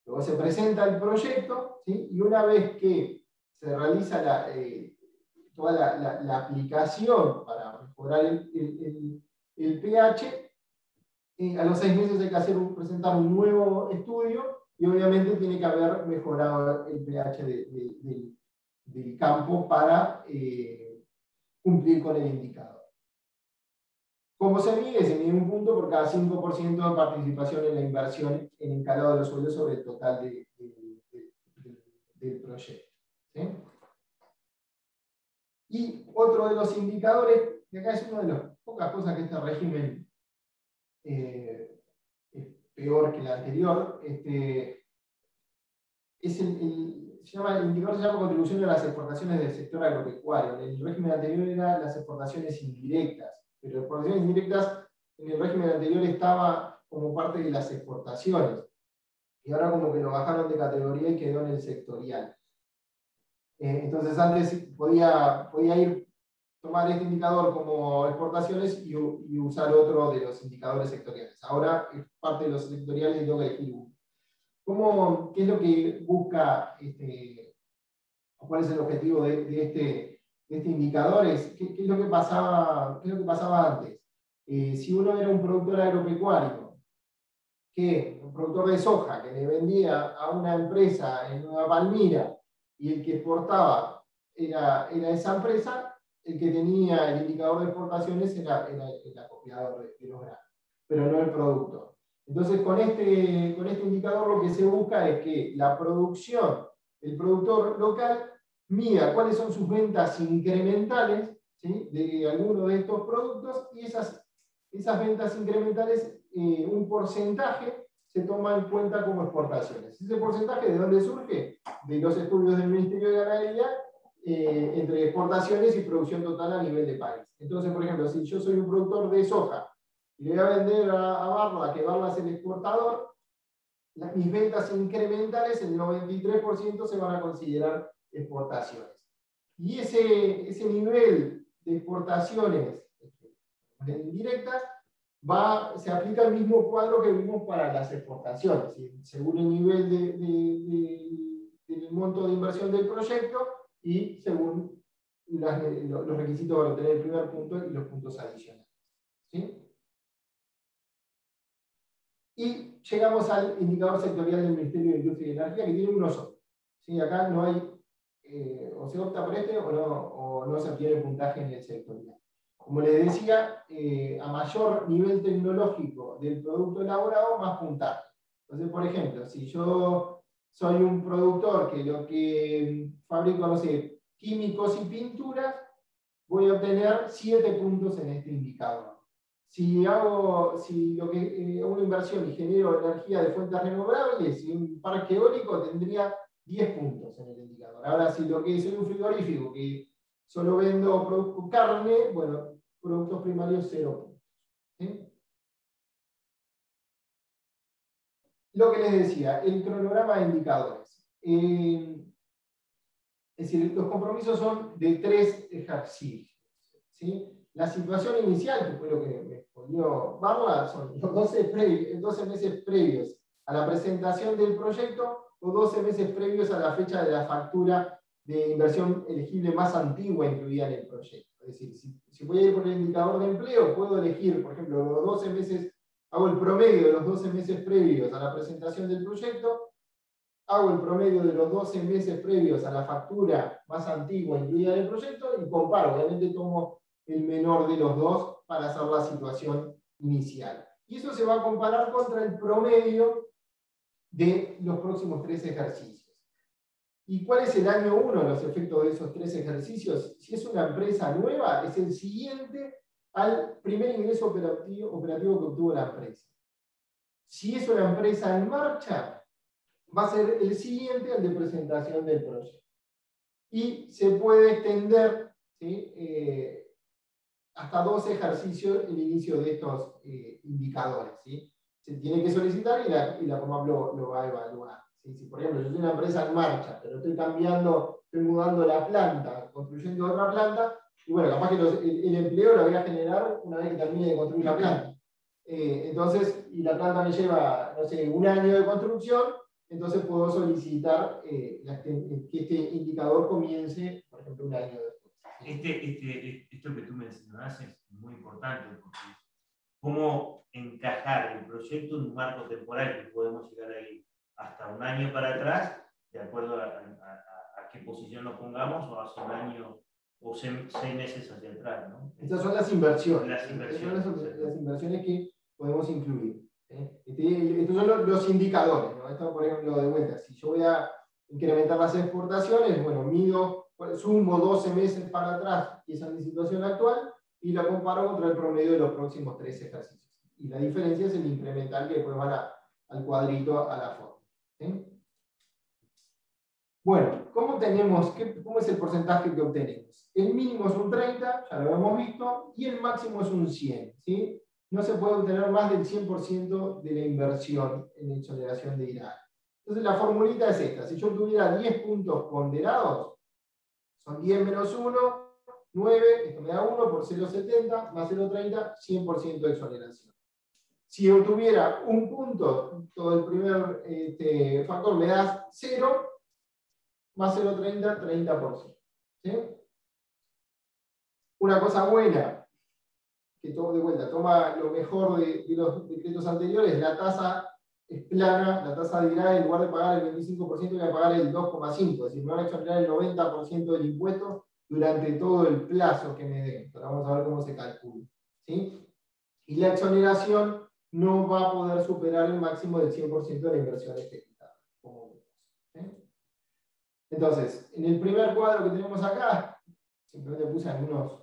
Luego se presenta el proyecto, ¿sí? Y una vez que se realiza toda la aplicación para mejorar el pH, a los 6 meses hay que presentar un nuevo estudio y obviamente tiene que haber mejorado el pH del campo para cumplir con el indicador. ¿Cómo se mide? Se mide 1 punto por cada 5% de participación en la inversión en encalado de los suelos sobre el total del proyecto. ¿Sí? Y otro de los indicadores, que acá es una de las pocas cosas que este régimen es peor que el anterior, es el indicador se llama contribución a las exportaciones del sector agropecuario. En el régimen anterior eran las exportaciones indirectas, pero las exportaciones indirectas en el régimen anterior estaba como parte de las exportaciones, y ahora como que lo bajaron de categoría y quedó en el sectorial. Entonces antes podía tomar este indicador como exportaciones y usar otro de los indicadores sectoriales. Ahora es parte de los sectoriales y tengo que elegir uno. ¿Qué es lo que busca, cuál es el objetivo de este indicador? ¿Qué es lo que pasaba antes? Si uno era un productor agropecuario, un productor de soja, que le vendía a una empresa en Nueva Palmira, y el que exportaba era esa empresa, el que tenía el indicador de exportaciones era el acopiador de los granos, pero no el productor. Entonces, con este indicador lo que se busca es que la producción, el productor local, mida cuáles son sus ventas incrementales, ¿sí? De alguno de estos productos, y esas ventas incrementales, un porcentaje se toma en cuenta como exportaciones. ¿Ese porcentaje de dónde surge? De los estudios del Ministerio de Ganadería, entre exportaciones y producción total a nivel de país. Entonces, por ejemplo, si yo soy un productor de soja y le voy a vender a Barla, que Barla es el exportador, mis ventas incrementales, el 93% se van a considerar exportaciones. Y ese nivel de exportaciones indirectas se aplica el mismo cuadro que vimos para las exportaciones. Según el nivel del monto de inversión del proyecto y según los requisitos para obtener el primer punto y los puntos adicionales. ¿Sí? Y llegamos al indicador sectorial del Ministerio de Industria y Energía, que tiene uno solo. ¿Sí? Acá no hay o se opta por este o no se obtiene puntaje en el sectorial. Como les decía, a mayor nivel tecnológico del producto elaborado, más puntaje. Entonces, por ejemplo, si yo soy un productor que lo que fabrico, no sé, químicos y pinturas, voy a obtener 7 puntos en este indicador. Si hago una inversión y genero energía de fuentes renovables y un parque eólico, tendría 10 puntos en el indicador. Ahora, si lo que soy un frigorífico que solo vendo carne, bueno, productos primarios 0 puntos. ¿Sí? Lo que les decía, el cronograma de indicadores. Es decir, los compromisos son de 3 ejercicios. ¿Sí? La situación inicial, que fue lo que me respondió Barla, son los 12 meses previos a la presentación del proyecto o 12 meses previos a la fecha de la factura de inversión elegible más antigua incluida en el proyecto. Es decir, si voy a ir por el indicador de empleo, puedo elegir, por ejemplo, los 12 meses, hago el promedio de los 12 meses previos a la presentación del proyecto, hago el promedio de los 12 meses previos a la factura más antigua incluida en el proyecto y comparo. Obviamente tomo el menor de los dos para hacer la situación inicial. Y eso se va a comparar contra el promedio de los próximos 3 ejercicios. ¿Y cuál es el año 1, los efectos de esos 3 ejercicios? Si es una empresa nueva, es el siguiente al primer ingreso operativo que obtuvo la empresa. Si es una empresa en marcha, va a ser el siguiente al de presentación del proyecto. Y se puede extender, ¿sí? Hasta 12 ejercicios el inicio de estos indicadores. ¿Sí? Se tiene que solicitar y la COMAP lo va a evaluar. ¿Sí? Si, por ejemplo, yo soy una empresa en marcha, pero estoy mudando la planta, construyendo otra planta, y bueno, capaz que el empleo lo voy a generar una vez que termine de construir la planta. Entonces, y la planta me lleva, no sé, un año de construcción, entonces puedo solicitar que este indicador comience, por ejemplo, un año después. Esto que tú mencionas es muy importante, porque cómo encajar el proyecto en un marco temporal que podemos llegar ahí hasta un año para atrás, de acuerdo a qué posición nos pongamos, o hace un año o 6 meses hacia atrás, ¿no? Estas son las inversiones. Las inversiones. Las inversiones que podemos incluir. Estos son los indicadores, ¿no? Esto, por ejemplo, de vuelta, si yo voy a incrementar las exportaciones, bueno, sumo 12 meses para atrás, y esa es mi situación actual, y la comparo contra el promedio de los próximos 3 ejercicios. Y la diferencia es el incremental que después van al cuadrito, a la forma. ¿Sí? Bueno, ¿cómo es el porcentaje que obtenemos? El mínimo es un 30, ya lo hemos visto, y el máximo es un 100. ¿Sí? No se puede obtener más del 100% de la inversión en exoneración de IRAD. Entonces la formulita es esta. Si yo tuviera 10 puntos ponderados, son 10 menos 1, 9, esto me da 1 por 0,70, más 0,30, 100% de exoneración. Si yo tuviera un punto, todo el primer factor me da 0, más 0,30, 30%. ¿Sí? Una cosa buena, que de vuelta toma lo mejor de los decretos anteriores, la tasa es plana, la tasa de IRAE, en lugar de pagar el 25%, voy a pagar el 2,5%, es decir, me van a exonerar el 90% del impuesto durante todo el plazo que me den. Ahora vamos a ver cómo se calcula. ¿Sí? Y la exoneración no va a poder superar el máximo del 100% de la inversión ejecutada. ¿Sí? Entonces, en el primer cuadro que tenemos acá, simplemente puse algunos,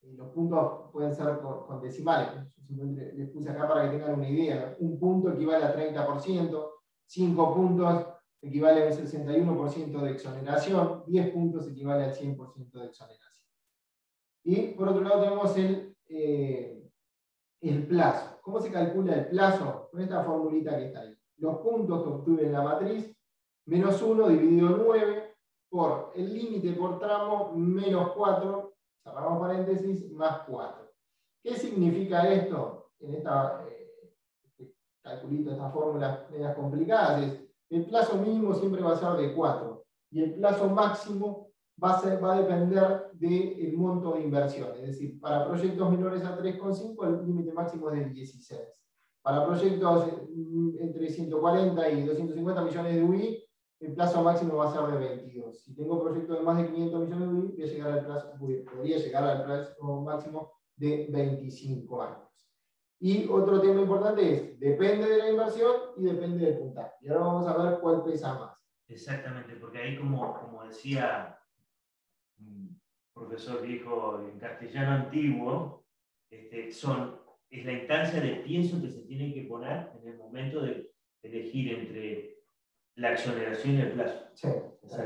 los puntos pueden ser con decimales, yo simplemente les puse acá para que tengan una idea. Un punto equivale a 30%, 5 puntos equivale a un 61% de exoneración, 10 puntos equivale al 100% de exoneración. Y por otro lado tenemos el plazo. ¿Cómo se calcula el plazo? Con esta formulita que está ahí. Los puntos que obtuve en la matriz, menos 1 dividido 9 por el límite por tramo menos 4, cerramos paréntesis, más 4. ¿Qué significa esto? En esta calculito, estas fórmulas medias complicadas, es el plazo mínimo siempre va a ser de 4 y el plazo máximo va a depender del monto de inversión. Es decir, para proyectos menores a 3,5 el límite máximo es del 16. Para proyectos entre 140 y 250 millones de UI, el plazo máximo va a ser de 22. Si tengo proyectos de más de 500 millones de UDI, voy a llegar al plazo, podría llegar al plazo máximo de 25 años. Y otro tema importante es, depende de la inversión y depende del puntaje. Y ahora vamos a ver cuál pesa más. Exactamente, porque ahí como decía un profesor viejo en castellano antiguo, es la instancia de pienso que se tiene que poner en el momento de elegir entre la exoneración y el plazo. Sí.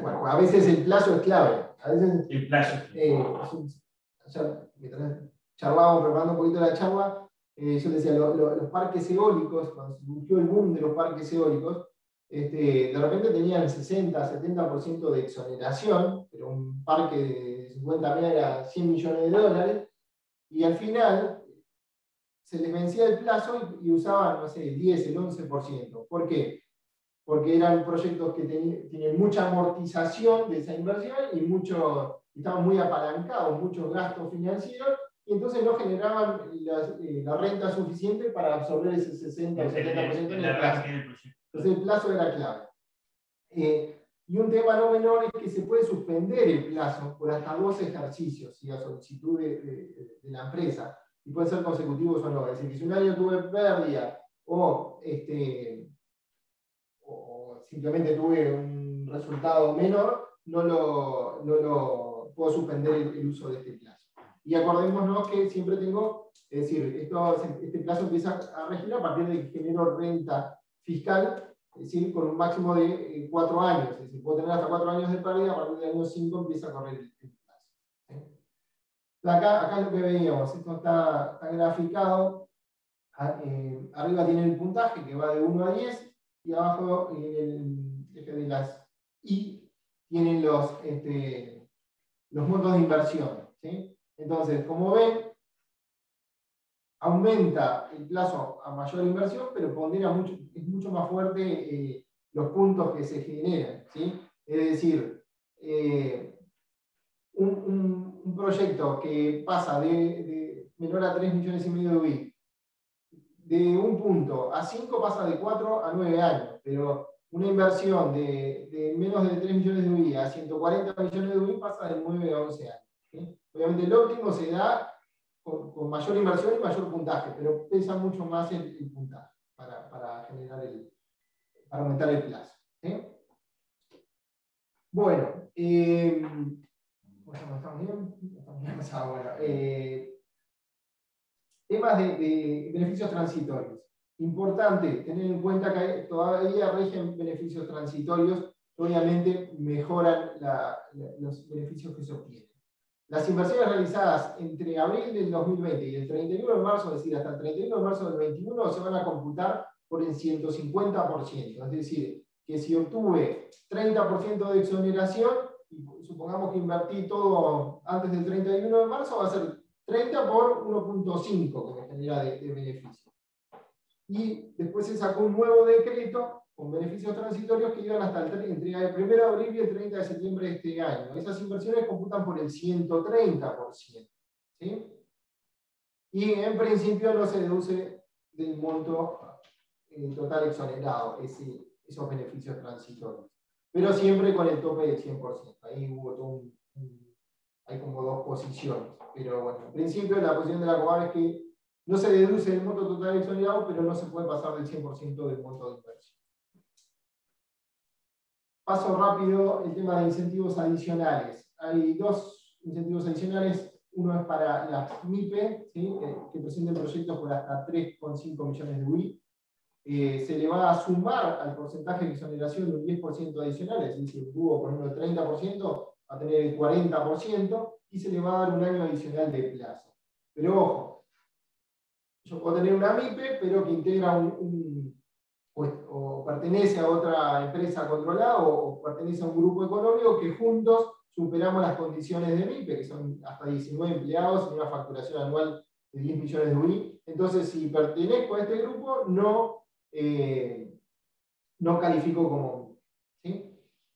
Bueno, a veces el plazo es clave. A veces, el plazo. Mientras charlábamos, preparando un poquito la charla, yo decía, los parques eólicos, cuando surgió el boom de los parques eólicos, de repente tenían 60-70% de exoneración, pero un parque de 50 mil era 100 millones de dólares, y al final se les vencía el plazo y usaban, no sé, el 10, el 11%. ¿Por qué? Porque eran proyectos que tienen mucha amortización de esa inversión y estaban muy apalancados, muchos gastos financieros, y entonces no generaban la renta suficiente para absorber ese 60 o 70% de la plazo. Entonces el plazo era clave. Y un tema no menor es que se puede suspender el plazo por hasta 2 ejercicios, a solicitud de la empresa, y pueden ser consecutivos o no. Es decir, que si un año tuve pérdida o simplemente tuve un resultado menor, no lo puedo suspender el uso de este plazo. Y acordémonos que siempre tengo, es decir, este plazo empieza a regir a partir de que genero renta fiscal, es decir, con un máximo de 4 años. Es decir, puedo tener hasta 4 años de pérdida, a partir del año 5 empieza a correr el plazo. ¿Sí? Acá es lo que veíamos, esto está graficado. Arriba tiene el puntaje que va de 1 a 10, y abajo en el eje de las I tienen los montos de inversión. ¿Sí? Entonces, como ven, aumenta el plazo a mayor inversión, pero es mucho más fuerte los puntos que se generan. ¿Sí? Es decir, un proyecto que pasa de menor a 3,5 millones de UBI, de un punto a 5 pasa de 4 a 9 años, pero una inversión de menos de 3 millones de UBI a 140 millones de UBI pasa de 9 a 11 años. ¿Sí? Obviamente el óptimo se da con mayor inversión y mayor puntaje, pero pesa mucho más el puntaje para aumentar el plazo. ¿Sí? Bueno, ¿estamos bien? Temas de beneficios transitorios. Importante tener en cuenta que todavía rigen beneficios transitorios que obviamente mejoran los beneficios que se obtienen. Las inversiones realizadas entre abril del 2020 y el 31 de marzo, es decir, hasta el 31 de marzo del 2021, se van a computar por el 150%. Es decir, que si obtuve 30% de exoneración, y supongamos que invertí todo antes del 31 de marzo, va a ser 30 por 1,5 que me genera de beneficio. Y después se sacó un nuevo decreto con beneficios transitorios que iban hasta entre el 1 de abril y el 30 de septiembre de este año. Esas inversiones computan por el 130%. ¿Sí? Y en principio no se deduce del monto total exonerado esos beneficios transitorios. Pero siempre con el tope del 100%. Ahí hubo hay como 2 posiciones. Pero bueno, en principio la posición de la COAB es que no se deduce del monto total exonerado, pero no se puede pasar del 100% del monto de inversión. Paso rápido el tema de incentivos adicionales. Hay 2 incentivos adicionales. Uno es para las MIPE, ¿sí? Que presenten proyectos por hasta 3,5 millones de UBI. Se le va a sumar al porcentaje de exoneración un 10% adicional, es decir, si tuvo por ejemplo el 30%, va a tener el 40%, y se le va a dar un año adicional de plazo. Pero ojo, yo puedo tener una MIPE, pero que integra o pertenece a otra empresa controlada o pertenece a un grupo económico que juntos superamos las condiciones de MIPE, que son hasta 19 empleados y una facturación anual de 10 millones de UBI. Entonces, si pertenezco a este grupo, no califico como MIPE.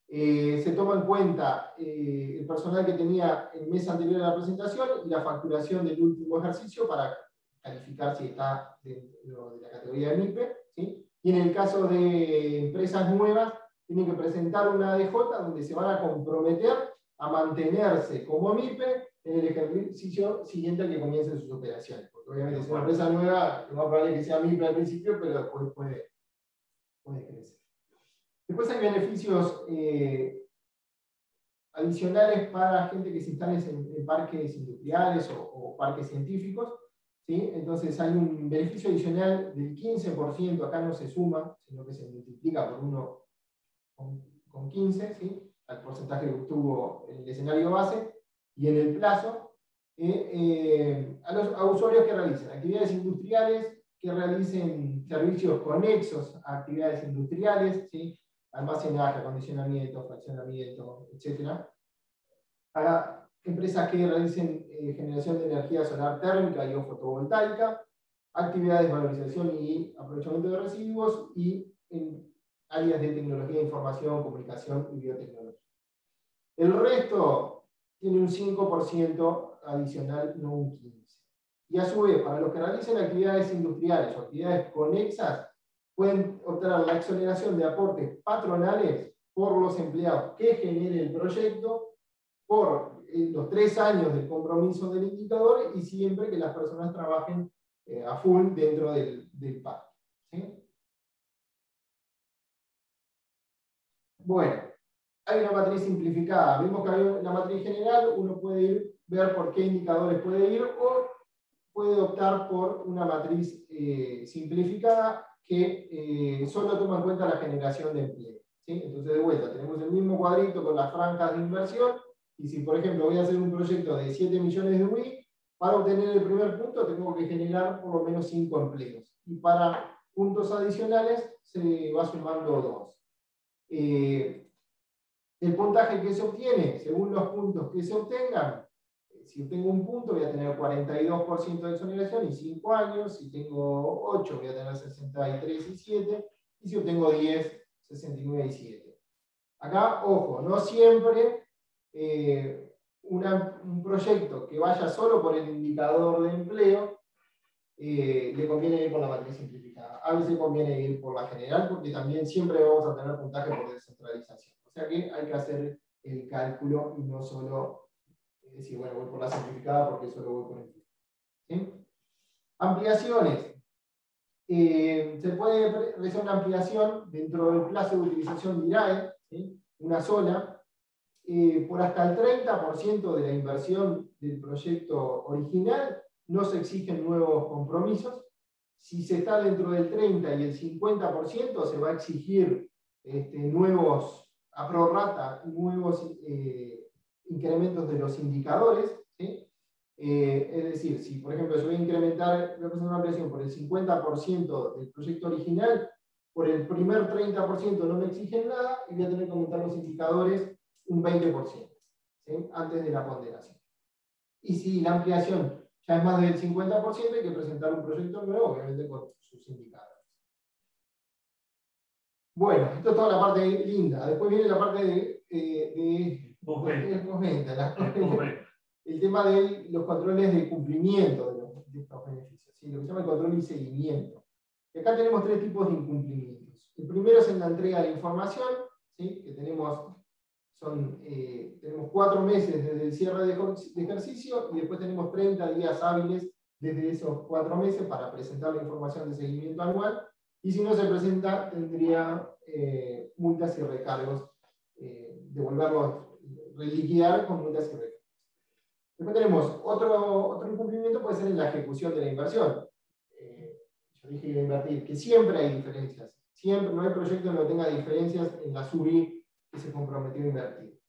¿Sí? Se toma en cuenta el personal que tenía el mes anterior a la presentación y la facturación del último ejercicio para calificar si está dentro de la categoría de MIPE. ¿Sí? Y en el caso de empresas nuevas, tienen que presentar una ADJ donde se van a comprometer a mantenerse como MIPE en el ejercicio siguiente al que comiencen sus operaciones. Porque obviamente si es una empresa nueva, lo más probable es que sea MIPE al principio, pero después puede crecer. Después hay beneficios adicionales para gente que se instale en parques industriales o parques científicos. ¿Sí? Entonces hay un beneficio adicional del 15%, acá no se suma, sino que se multiplica por 1,15, ¿sí? Al porcentaje que obtuvo en el escenario base, y en el plazo, a usuarios que realicen actividades industriales, que realicen servicios conexos a actividades industriales, ¿sí? Almacenaje, acondicionamiento, fraccionamiento, etc. Para empresas que realicen generación de energía solar térmica y o fotovoltaica, actividades de valorización y aprovechamiento de residuos, y en áreas de tecnología de información, comunicación y biotecnología. El resto tiene un 5% adicional, no un 15%. Y a su vez, para los que realicen actividades industriales o actividades conexas, pueden obtener la exoneración de aportes patronales por los empleados que genere el proyecto, por los 3 años del compromiso del indicador, y siempre que las personas trabajen a full dentro del parque. ¿Sí? Bueno, hay una matriz simplificada. Vimos que hay una matriz general, uno puede ver por qué indicadores puede ir, o puede optar por una matriz simplificada que solo toma en cuenta la generación de empleo. ¿Sí? Entonces, de vuelta, tenemos el mismo cuadrito con las franjas de inversión, y si, por ejemplo, voy a hacer un proyecto de 7 millones de UI, para obtener el primer punto tengo que generar por lo menos 5 empleos. Y para puntos adicionales se va sumando 2. El puntaje que se obtiene, según los puntos que se obtengan, si obtengo un punto voy a tener 42% de exoneración y 5 años, si tengo 8 voy a tener 63 y 7, y si obtengo 10, 69 y 7. Acá, ojo, no siempre un proyecto que vaya solo por el indicador de empleo le conviene ir por la matriz simplificada. A veces conviene ir por la general, porque también siempre vamos a tener puntaje por descentralización. O sea que hay que hacer el cálculo y no solo decir, bueno, voy por la simplificada porque solo voy por el empleo. ¿Sí? Ampliaciones. Se puede realizar una ampliación dentro del plazo de utilización de IRAE, ¿sí? Una sola, por hasta el 30% de la inversión del proyecto original. No se exigen nuevos compromisos. Si se está dentro del 30 y el 50%, se va a exigir nuevos, a prorrata, nuevos incrementos de los indicadores. ¿Sí? Es decir, si por ejemplo yo voy a incrementar, voy a hacer una ampliación por el 50% del proyecto original, por el primer 30% no me exigen nada, y voy a tener que aumentar los indicadores un 20%, ¿sí? Antes de la ponderación. Y si la ampliación ya es más del 50%, hay que presentar un proyecto nuevo, obviamente con sus indicadores. Bueno, esto es toda la parte linda. Después viene la parte de el tema de los controles de cumplimiento de estos beneficios, ¿sí? Lo que se llama el control y seguimiento. Y acá tenemos 3 tipos de incumplimientos. El primero es en la entrega de información, ¿sí? Que tenemos 4 meses desde el cierre de ejercicio, y después tenemos 30 días hábiles desde esos 4 meses para presentar la información de seguimiento anual, y si no se presenta tendría multas y recargos, devolverlos, reliquidar con multas y recargos. Después tenemos otro incumplimiento, puede ser en la ejecución de la inversión. Yo dije que iba a invertir, que siempre hay diferencias. Siempre, no hay proyecto en el que tenga diferencias en la SUBI que se comprometió a invertir.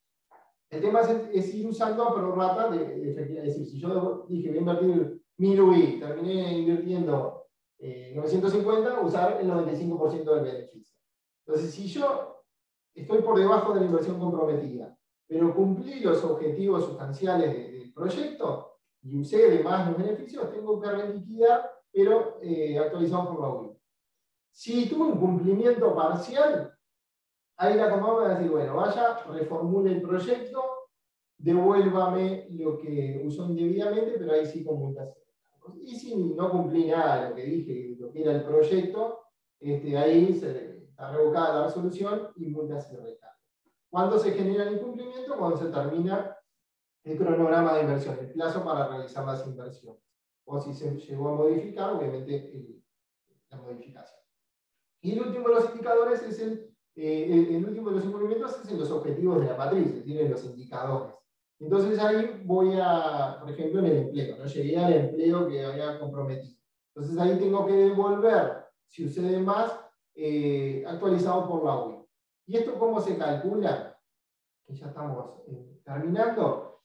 El tema es ir usando a prorrata de efectividad. Es decir, si yo dije voy a invertir 1000 UI, terminé invirtiendo 950, usar el 95% del beneficio. Entonces, si yo estoy por debajo de la inversión comprometida, pero cumplí los objetivos sustanciales del proyecto y usé de más los beneficios, tengo que reliquidar, pero actualizado por la UI. Si tuve un cumplimiento parcial, ahí la Comau va a decir, bueno, vaya, reformule el proyecto, devuélvame lo que usó indebidamente, pero ahí sí con multas. Y si no cumplí nada de lo que dije, lo que era el proyecto, ahí está revocada la resolución y multas y recargos. ¿Cuándo se genera el incumplimiento? Cuando se termina el cronograma de inversión, el plazo para realizar las inversiones. O si se llegó a modificar, obviamente, la modificación. Y el último de los indicadores es el último de los incumplimientos es en los objetivos de la matriz, es decir, en los indicadores. Entonces ahí voy a, por ejemplo, en el empleo, ¿no? Llegué al empleo que había comprometido. Entonces ahí tengo que devolver, si usé de más, actualizado por la UI. ¿Y esto cómo se calcula? Que ya estamos terminando.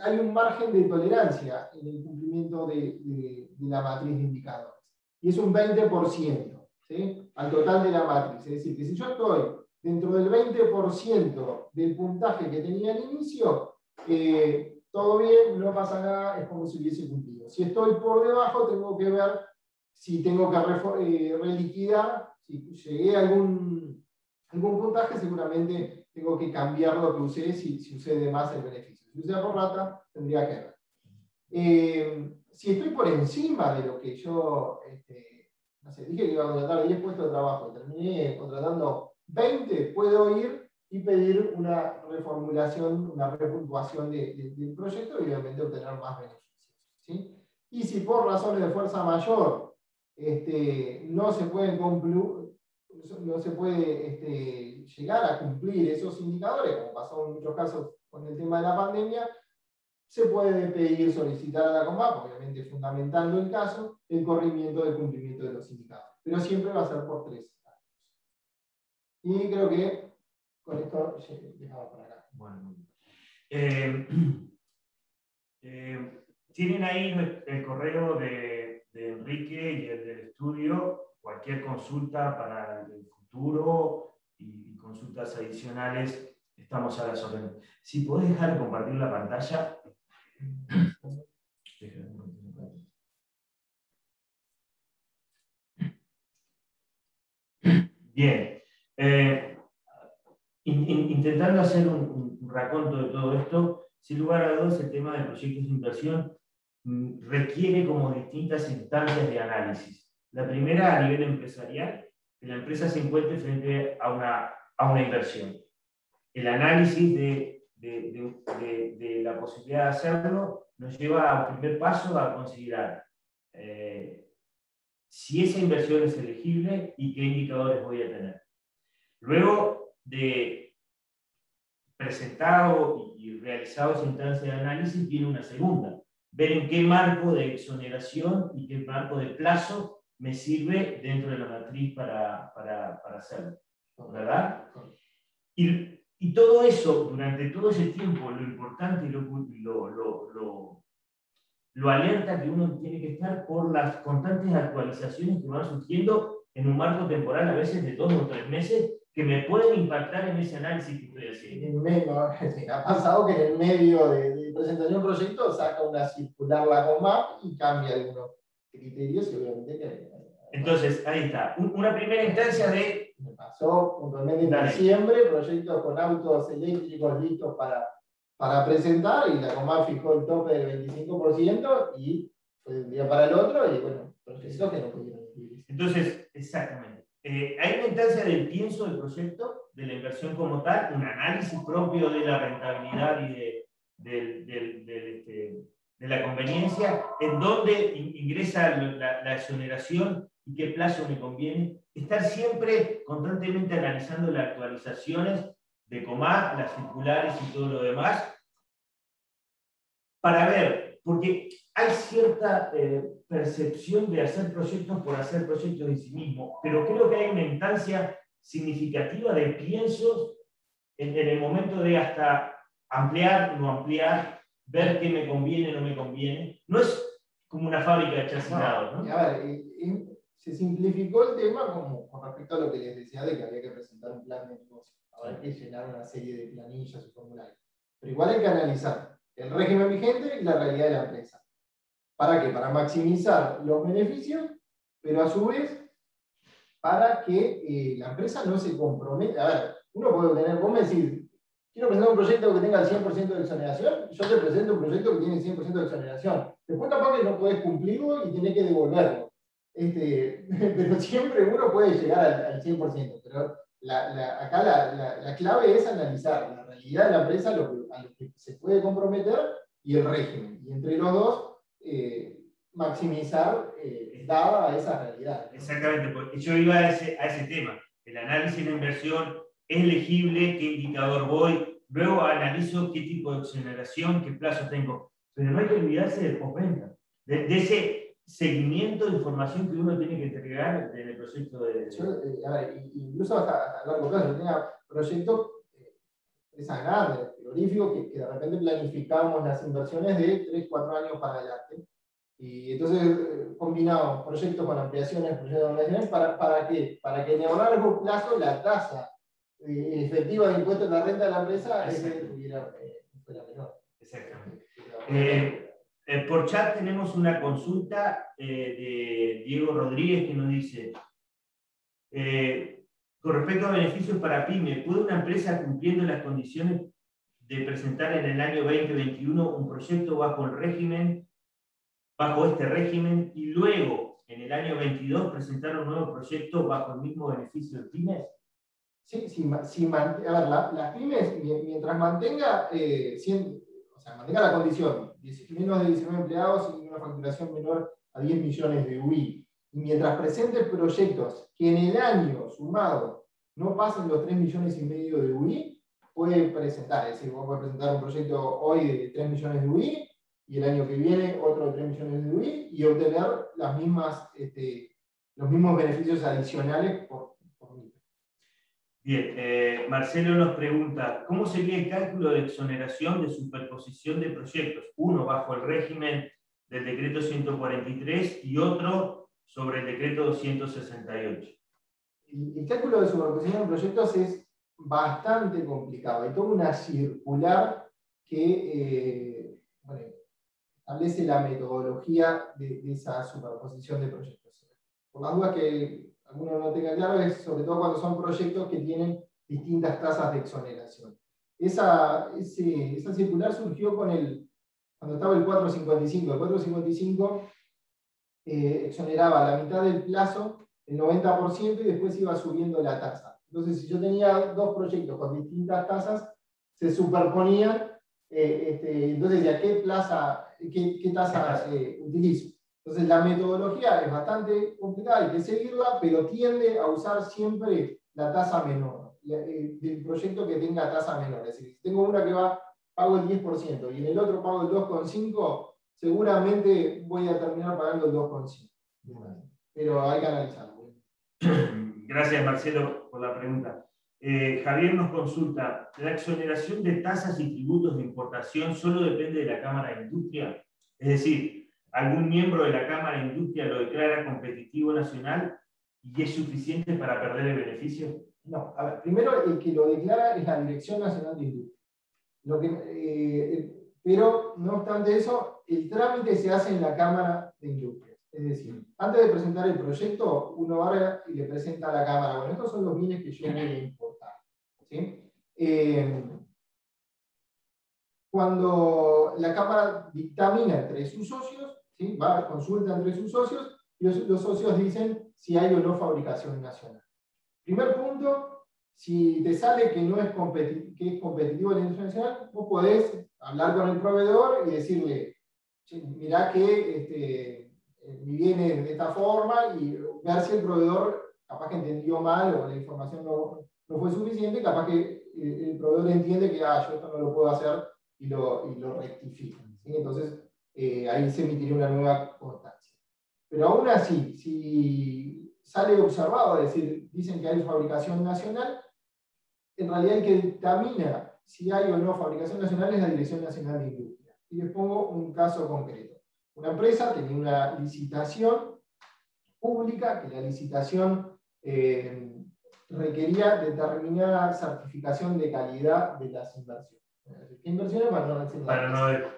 Hay un margen de tolerancia en el cumplimiento de la matriz de indicadores. Y es un 20%, ¿sí? Al total de la matriz. Es decir, que si yo estoy dentro del 20% del puntaje que tenía al inicio, todo bien, no pasa nada, es como si hubiese cumplido. Si estoy por debajo, tengo que ver si tengo que reliquidar, si llegué a algún puntaje, seguramente tengo que cambiar lo que usé si usé de más el beneficio. Si usé por rata, tendría que ver. Si estoy por encima de lo que yo, no sé, dije que iba a contratar 10 puestos de trabajo y terminé contratando 20, puedo ir y pedir una reformulación, una repuntuación del proyecto y obviamente obtener más beneficios, ¿sí? Y si por razones de fuerza mayor no se puede llegar a cumplir esos indicadores, como pasó en muchos casos con el tema de la pandemia, se puede pedir, solicitar a la COMAP, obviamente fundamentando el caso, el corrimiento del cumplimiento de los indicadores. Pero siempre va a ser por 3 años. Y creo que con esto dejaba por acá. Bueno. Tienen ahí el correo de Enrique y el del estudio. Cualquier consulta para el futuro y consultas adicionales, estamos a las órdenes. Si podés dejar de compartir la pantalla. Bien. Intentando hacer un raconto de todo esto, sin lugar a dudas, el tema de proyectos de inversión requiere como distintas instancias de análisis. La primera, a nivel empresarial, que la empresa se encuentre frente a una inversión. El análisis de la posibilidad de hacerlo nos lleva a un primer paso a considerar si esa inversión es elegible y qué indicadores voy a tener. Luego de presentado y realizado esa instancia de análisis, viene una segunda. Ver en qué marco de exoneración y qué marco de plazo me sirve dentro de la matriz para hacerlo. ¿Verdad? Y todo eso, durante todo ese tiempo, lo importante y lo alerta que uno tiene que estar por las constantes actualizaciones que van surgiendo en un marco temporal, a veces de 2 o 3 meses, que me pueden impactar en ese análisis que estoy haciendo. Ha pasado que en el medio de presentación de un proyecto saca una circular la COMAP y cambia algunos criterios y obviamente entonces, ahí está. Una primera instancia de... Me pasó puntualmente en diciembre, proyectos con autos eléctricos listos para presentar y la COMAP fijó el tope del 25% y fue de un día para el otro y bueno, proyectos que no pudieron vivir. Entonces, exactamente. Hay una instancia del pienso del proyecto, de la inversión como tal, un análisis propio de la rentabilidad y de la conveniencia, en dónde ingresa la exoneración y qué plazo me conviene. Estar siempre constantemente analizando las actualizaciones de COMAP, las circulares y todo lo demás, para ver, porque hay cierta percepción de hacer proyectos por hacer proyectos en sí mismo, pero creo que hay una instancia significativa de piensos en el momento de hasta ampliar, no ampliar, ver qué me conviene, no me conviene. No es como una fábrica de chacinados, ¿no? A ver, se simplificó el tema con respecto a lo que les decía de que había que presentar un plan de negocio. Ahora hay que llenar una serie de planillas y formularios. Pero igual hay que analizar el régimen vigente y la realidad de la empresa. ¿Para qué? Para maximizar los beneficios, pero a su vez para que la empresa no se comprometa. A ver, uno puede tener, vos me decís, quiero presentar un proyecto que tenga el 100% de exoneración, yo te presento un proyecto que tiene 100% de exoneración. Después capaz que no podés cumplirlo y tenés que devolverlo. pero siempre uno puede llegar al 100%, pero acá la clave es analizar la realidad de la empresa, a lo que se puede comprometer y el régimen. Y entre los dos, maximizar dada a esa realidad, ¿no? Exactamente, porque yo iba a ese tema. El análisis de la inversión es legible, qué indicador voy, luego analizo qué tipo de exoneración, qué plazo tengo. Pero no hay que olvidarse del postventa, de ese seguimiento de información que uno tiene que entregar en el proyecto de... A ver, incluso hasta largo plazo, yo tenía proyectos, empresas grandes, frigoríficos, que de repente planificamos las inversiones de 3, 4 años para adelante. Y entonces combinamos proyectos con ampliaciones, ¿para qué? Para que en el largo plazo la tasa efectiva de impuestos de la renta de la empresa fuera menor. Exactamente. Por chat tenemos una consulta de Diego Rodríguez que nos dice, con respecto a beneficios para PYME, ¿puede una empresa cumpliendo las condiciones de presentar en el año 2021 un proyecto bajo este régimen y luego en el año 22 presentar un nuevo proyecto bajo el mismo beneficio de PYMEs? Sí, a ver, las pymes, mientras mantenga, mantenga la condición, menos de 19 empleados y una facturación menor a 10 millones de UI, y mientras presente proyectos que en el año sumado no pasen los 3 millones y medio de UI, puede presentar, es decir, vos podés presentar un proyecto hoy de 3 millones de UI, y el año que viene otro de 3 millones de UI, y obtener los mismos beneficios adicionales por mí. Bien, Marcelo nos pregunta, ¿cómo sería el cálculo de exoneración de superposición de proyectos? Uno bajo el régimen del decreto 143 y otro sobre el decreto 268. El cálculo de superposición de proyectos es bastante complicado. Hay toda una circular que establece la metodología de esa superposición de proyectos. Por las dudas que alguno no tenga claro, es sobre todo cuando son proyectos que tienen distintas tasas de exoneración. Esa circular surgió cuando estaba el 455. El 455 exoneraba la mitad del plazo, el 90%, y después iba subiendo la tasa. Entonces, si yo tenía dos proyectos con distintas tasas, se superponían, entonces, ¿a qué tasa utilizo? Entonces, la metodología es bastante complicada, hay que seguirla, pero tiende a usar siempre la tasa menor, del proyecto que tenga tasa menor. Es decir, si tengo una que pago el 10% y en el otro pago el 2,5%, seguramente voy a terminar pagando el 2,5%. Pero hay que analizarlo. Gracias, Marcelo, por la pregunta. Javier nos consulta, ¿la exoneración de tasas y tributos de importación solo depende de la Cámara de Industria? Es decir, ¿algún miembro de la Cámara de Industria lo declara competitivo nacional y es suficiente para perder el beneficio? No, a ver, primero el que lo declara es la Dirección Nacional de Industria. Pero, no obstante eso, el trámite se hace en la Cámara de Industrias. Es decir, antes de presentar el proyecto, uno va y le presenta a la Cámara, bueno, estos son los bienes que yo voy a importar. ¿Sí? Cuando la Cámara dictamina entre sus socios, ¿sí? Consulta entre sus socios, y los socios dicen si hay o no fabricación nacional. Primer punto, si te sale que no es competitivo en la industria nacional, vos podés hablar con el proveedor y decirle, mirá que mi viene de esta forma, y ver si el proveedor capaz que entendió mal o la información no fue suficiente, capaz que el proveedor entiende que yo esto no lo puedo hacer y lo rectifica. ¿Sí? Entonces, ahí se emitiría una nueva constancia. Pero aún así, si sale observado, es decir, dicen que hay fabricación nacional, en realidad el que dictamina si hay o no fabricación nacional es la Dirección Nacional de Industria. Y les pongo un caso concreto. Una empresa tenía una licitación pública, que la licitación requería determinada certificación de calidad de las inversiones. ¿Qué inversiones? Para no decir nada.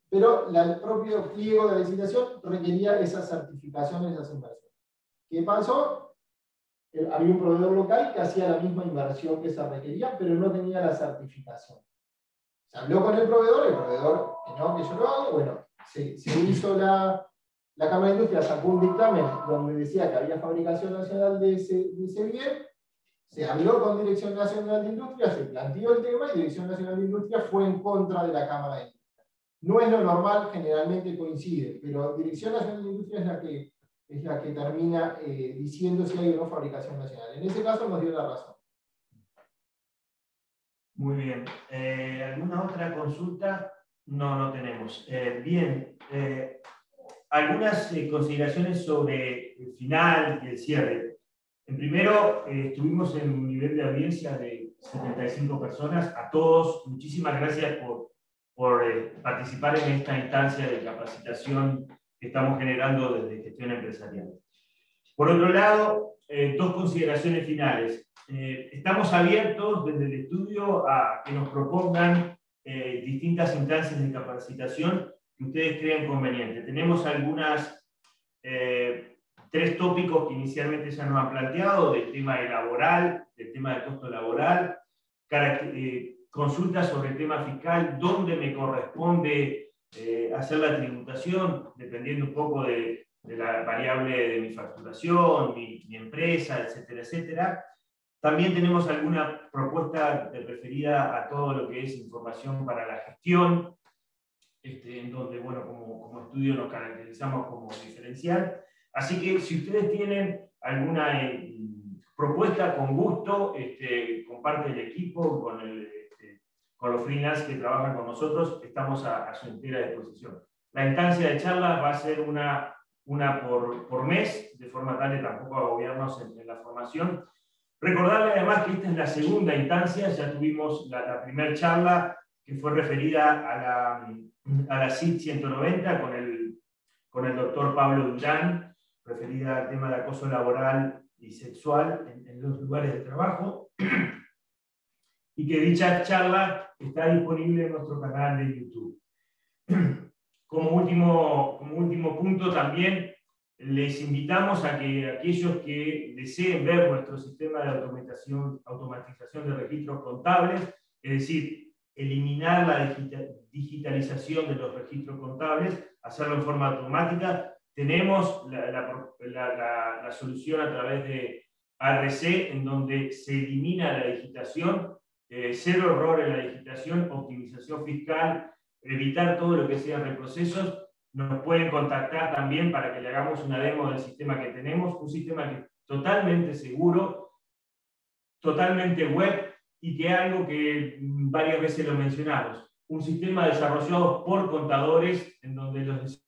Pero el propio pliego de la licitación requería esa certificación de esas inversiones. ¿Qué pasó? Había un proveedor local que hacía la misma inversión que se requería, pero no tenía la certificación. Se habló con el proveedor que no, que yo lo hago. Bueno, se hizo La Cámara de Industria sacó un dictamen donde decía que había fabricación nacional de ese bien, se habló con Dirección Nacional de Industria, se planteó el tema y Dirección Nacional de Industria fue en contra de la Cámara de Industria. No es lo normal, generalmente coincide, pero Dirección Nacional de Industria es la que termina diciendo si hay o no fabricación nacional. En ese caso nos dio la razón. Muy bien. ¿Alguna otra consulta? No, no tenemos. Bien. Algunas consideraciones sobre el final y el cierre. En primero, estuvimos en un nivel de audiencia de 75 personas. A todos, muchísimas gracias por participar en esta instancia de capacitación que estamos generando desde Gestión Empresarial. Por otro lado, dos consideraciones finales. Estamos abiertos desde el estudio a que nos propongan distintas instancias de capacitación que ustedes crean conveniente. Tenemos tres tópicos que inicialmente ya nos han planteado, del tema laboral, del tema del costo laboral, consultas sobre el tema fiscal, dónde me corresponde hacer la tributación, dependiendo un poco de la variable de mi facturación, mi empresa, etcétera, etcétera. También tenemos alguna propuesta referida a todo lo que es información para la gestión, en donde, bueno, como estudio nos caracterizamos como diferencial. Así que si ustedes tienen alguna propuesta, con gusto, comparte el equipo con los freelance que trabajan con nosotros, estamos a su entera disposición. La instancia de charla va a ser una por mes, de forma tal de tampoco agobiarnos en la formación. Recordarle además que esta es la segunda instancia, ya tuvimos la primera charla que fue referida a la CIT 190 con el doctor Pablo Durán, referida al tema de acoso laboral y sexual en los lugares de trabajo, y que dicha charla está disponible en nuestro canal de YouTube. Como último punto también, les invitamos a que aquellos que deseen ver nuestro sistema de automatización de registros contables, es decir, eliminar la digitalización de los registros contables, hacerlo en forma automática, tenemos la solución a través de ARC, en donde se elimina la digitación, cero error en la digitación, optimización fiscal, evitar todo lo que sean reprocesos. Nos pueden contactar también para que le hagamos una demo del sistema que tenemos, un sistema que es totalmente seguro, totalmente web, y que es algo que varias veces lo mencionamos, un sistema desarrollado por contadores en donde los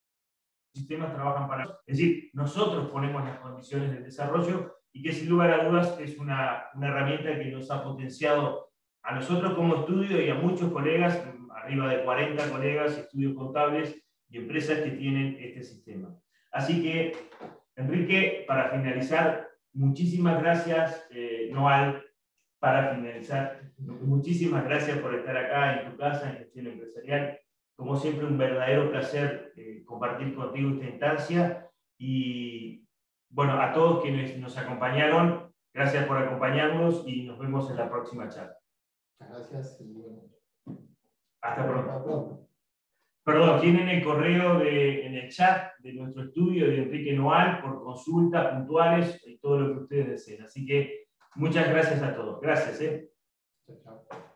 sistemas trabajan para nosotros. Es decir, nosotros ponemos las condiciones del desarrollo y que sin lugar a dudas es una herramienta que nos ha potenciado a nosotros como estudio y a muchos colegas, arriba de 40 colegas, estudios contables y empresas que tienen este sistema. Así que, Enrique, para finalizar, muchísimas gracias, Noal, para finalizar, muchísimas gracias por estar acá en tu casa, en Gestión Empresarial. Como siempre, un verdadero placer compartir contigo esta instancia. Y bueno, a todos quienes nos acompañaron, gracias por acompañarnos y nos vemos en la próxima charla. Muchas gracias y bueno. Hasta pronto. Perdón, tienen el correo en el chat de nuestro estudio de Enrique Noal por consultas puntuales y todo lo que ustedes deseen. Así que muchas gracias a todos. Gracias. Chao, chao.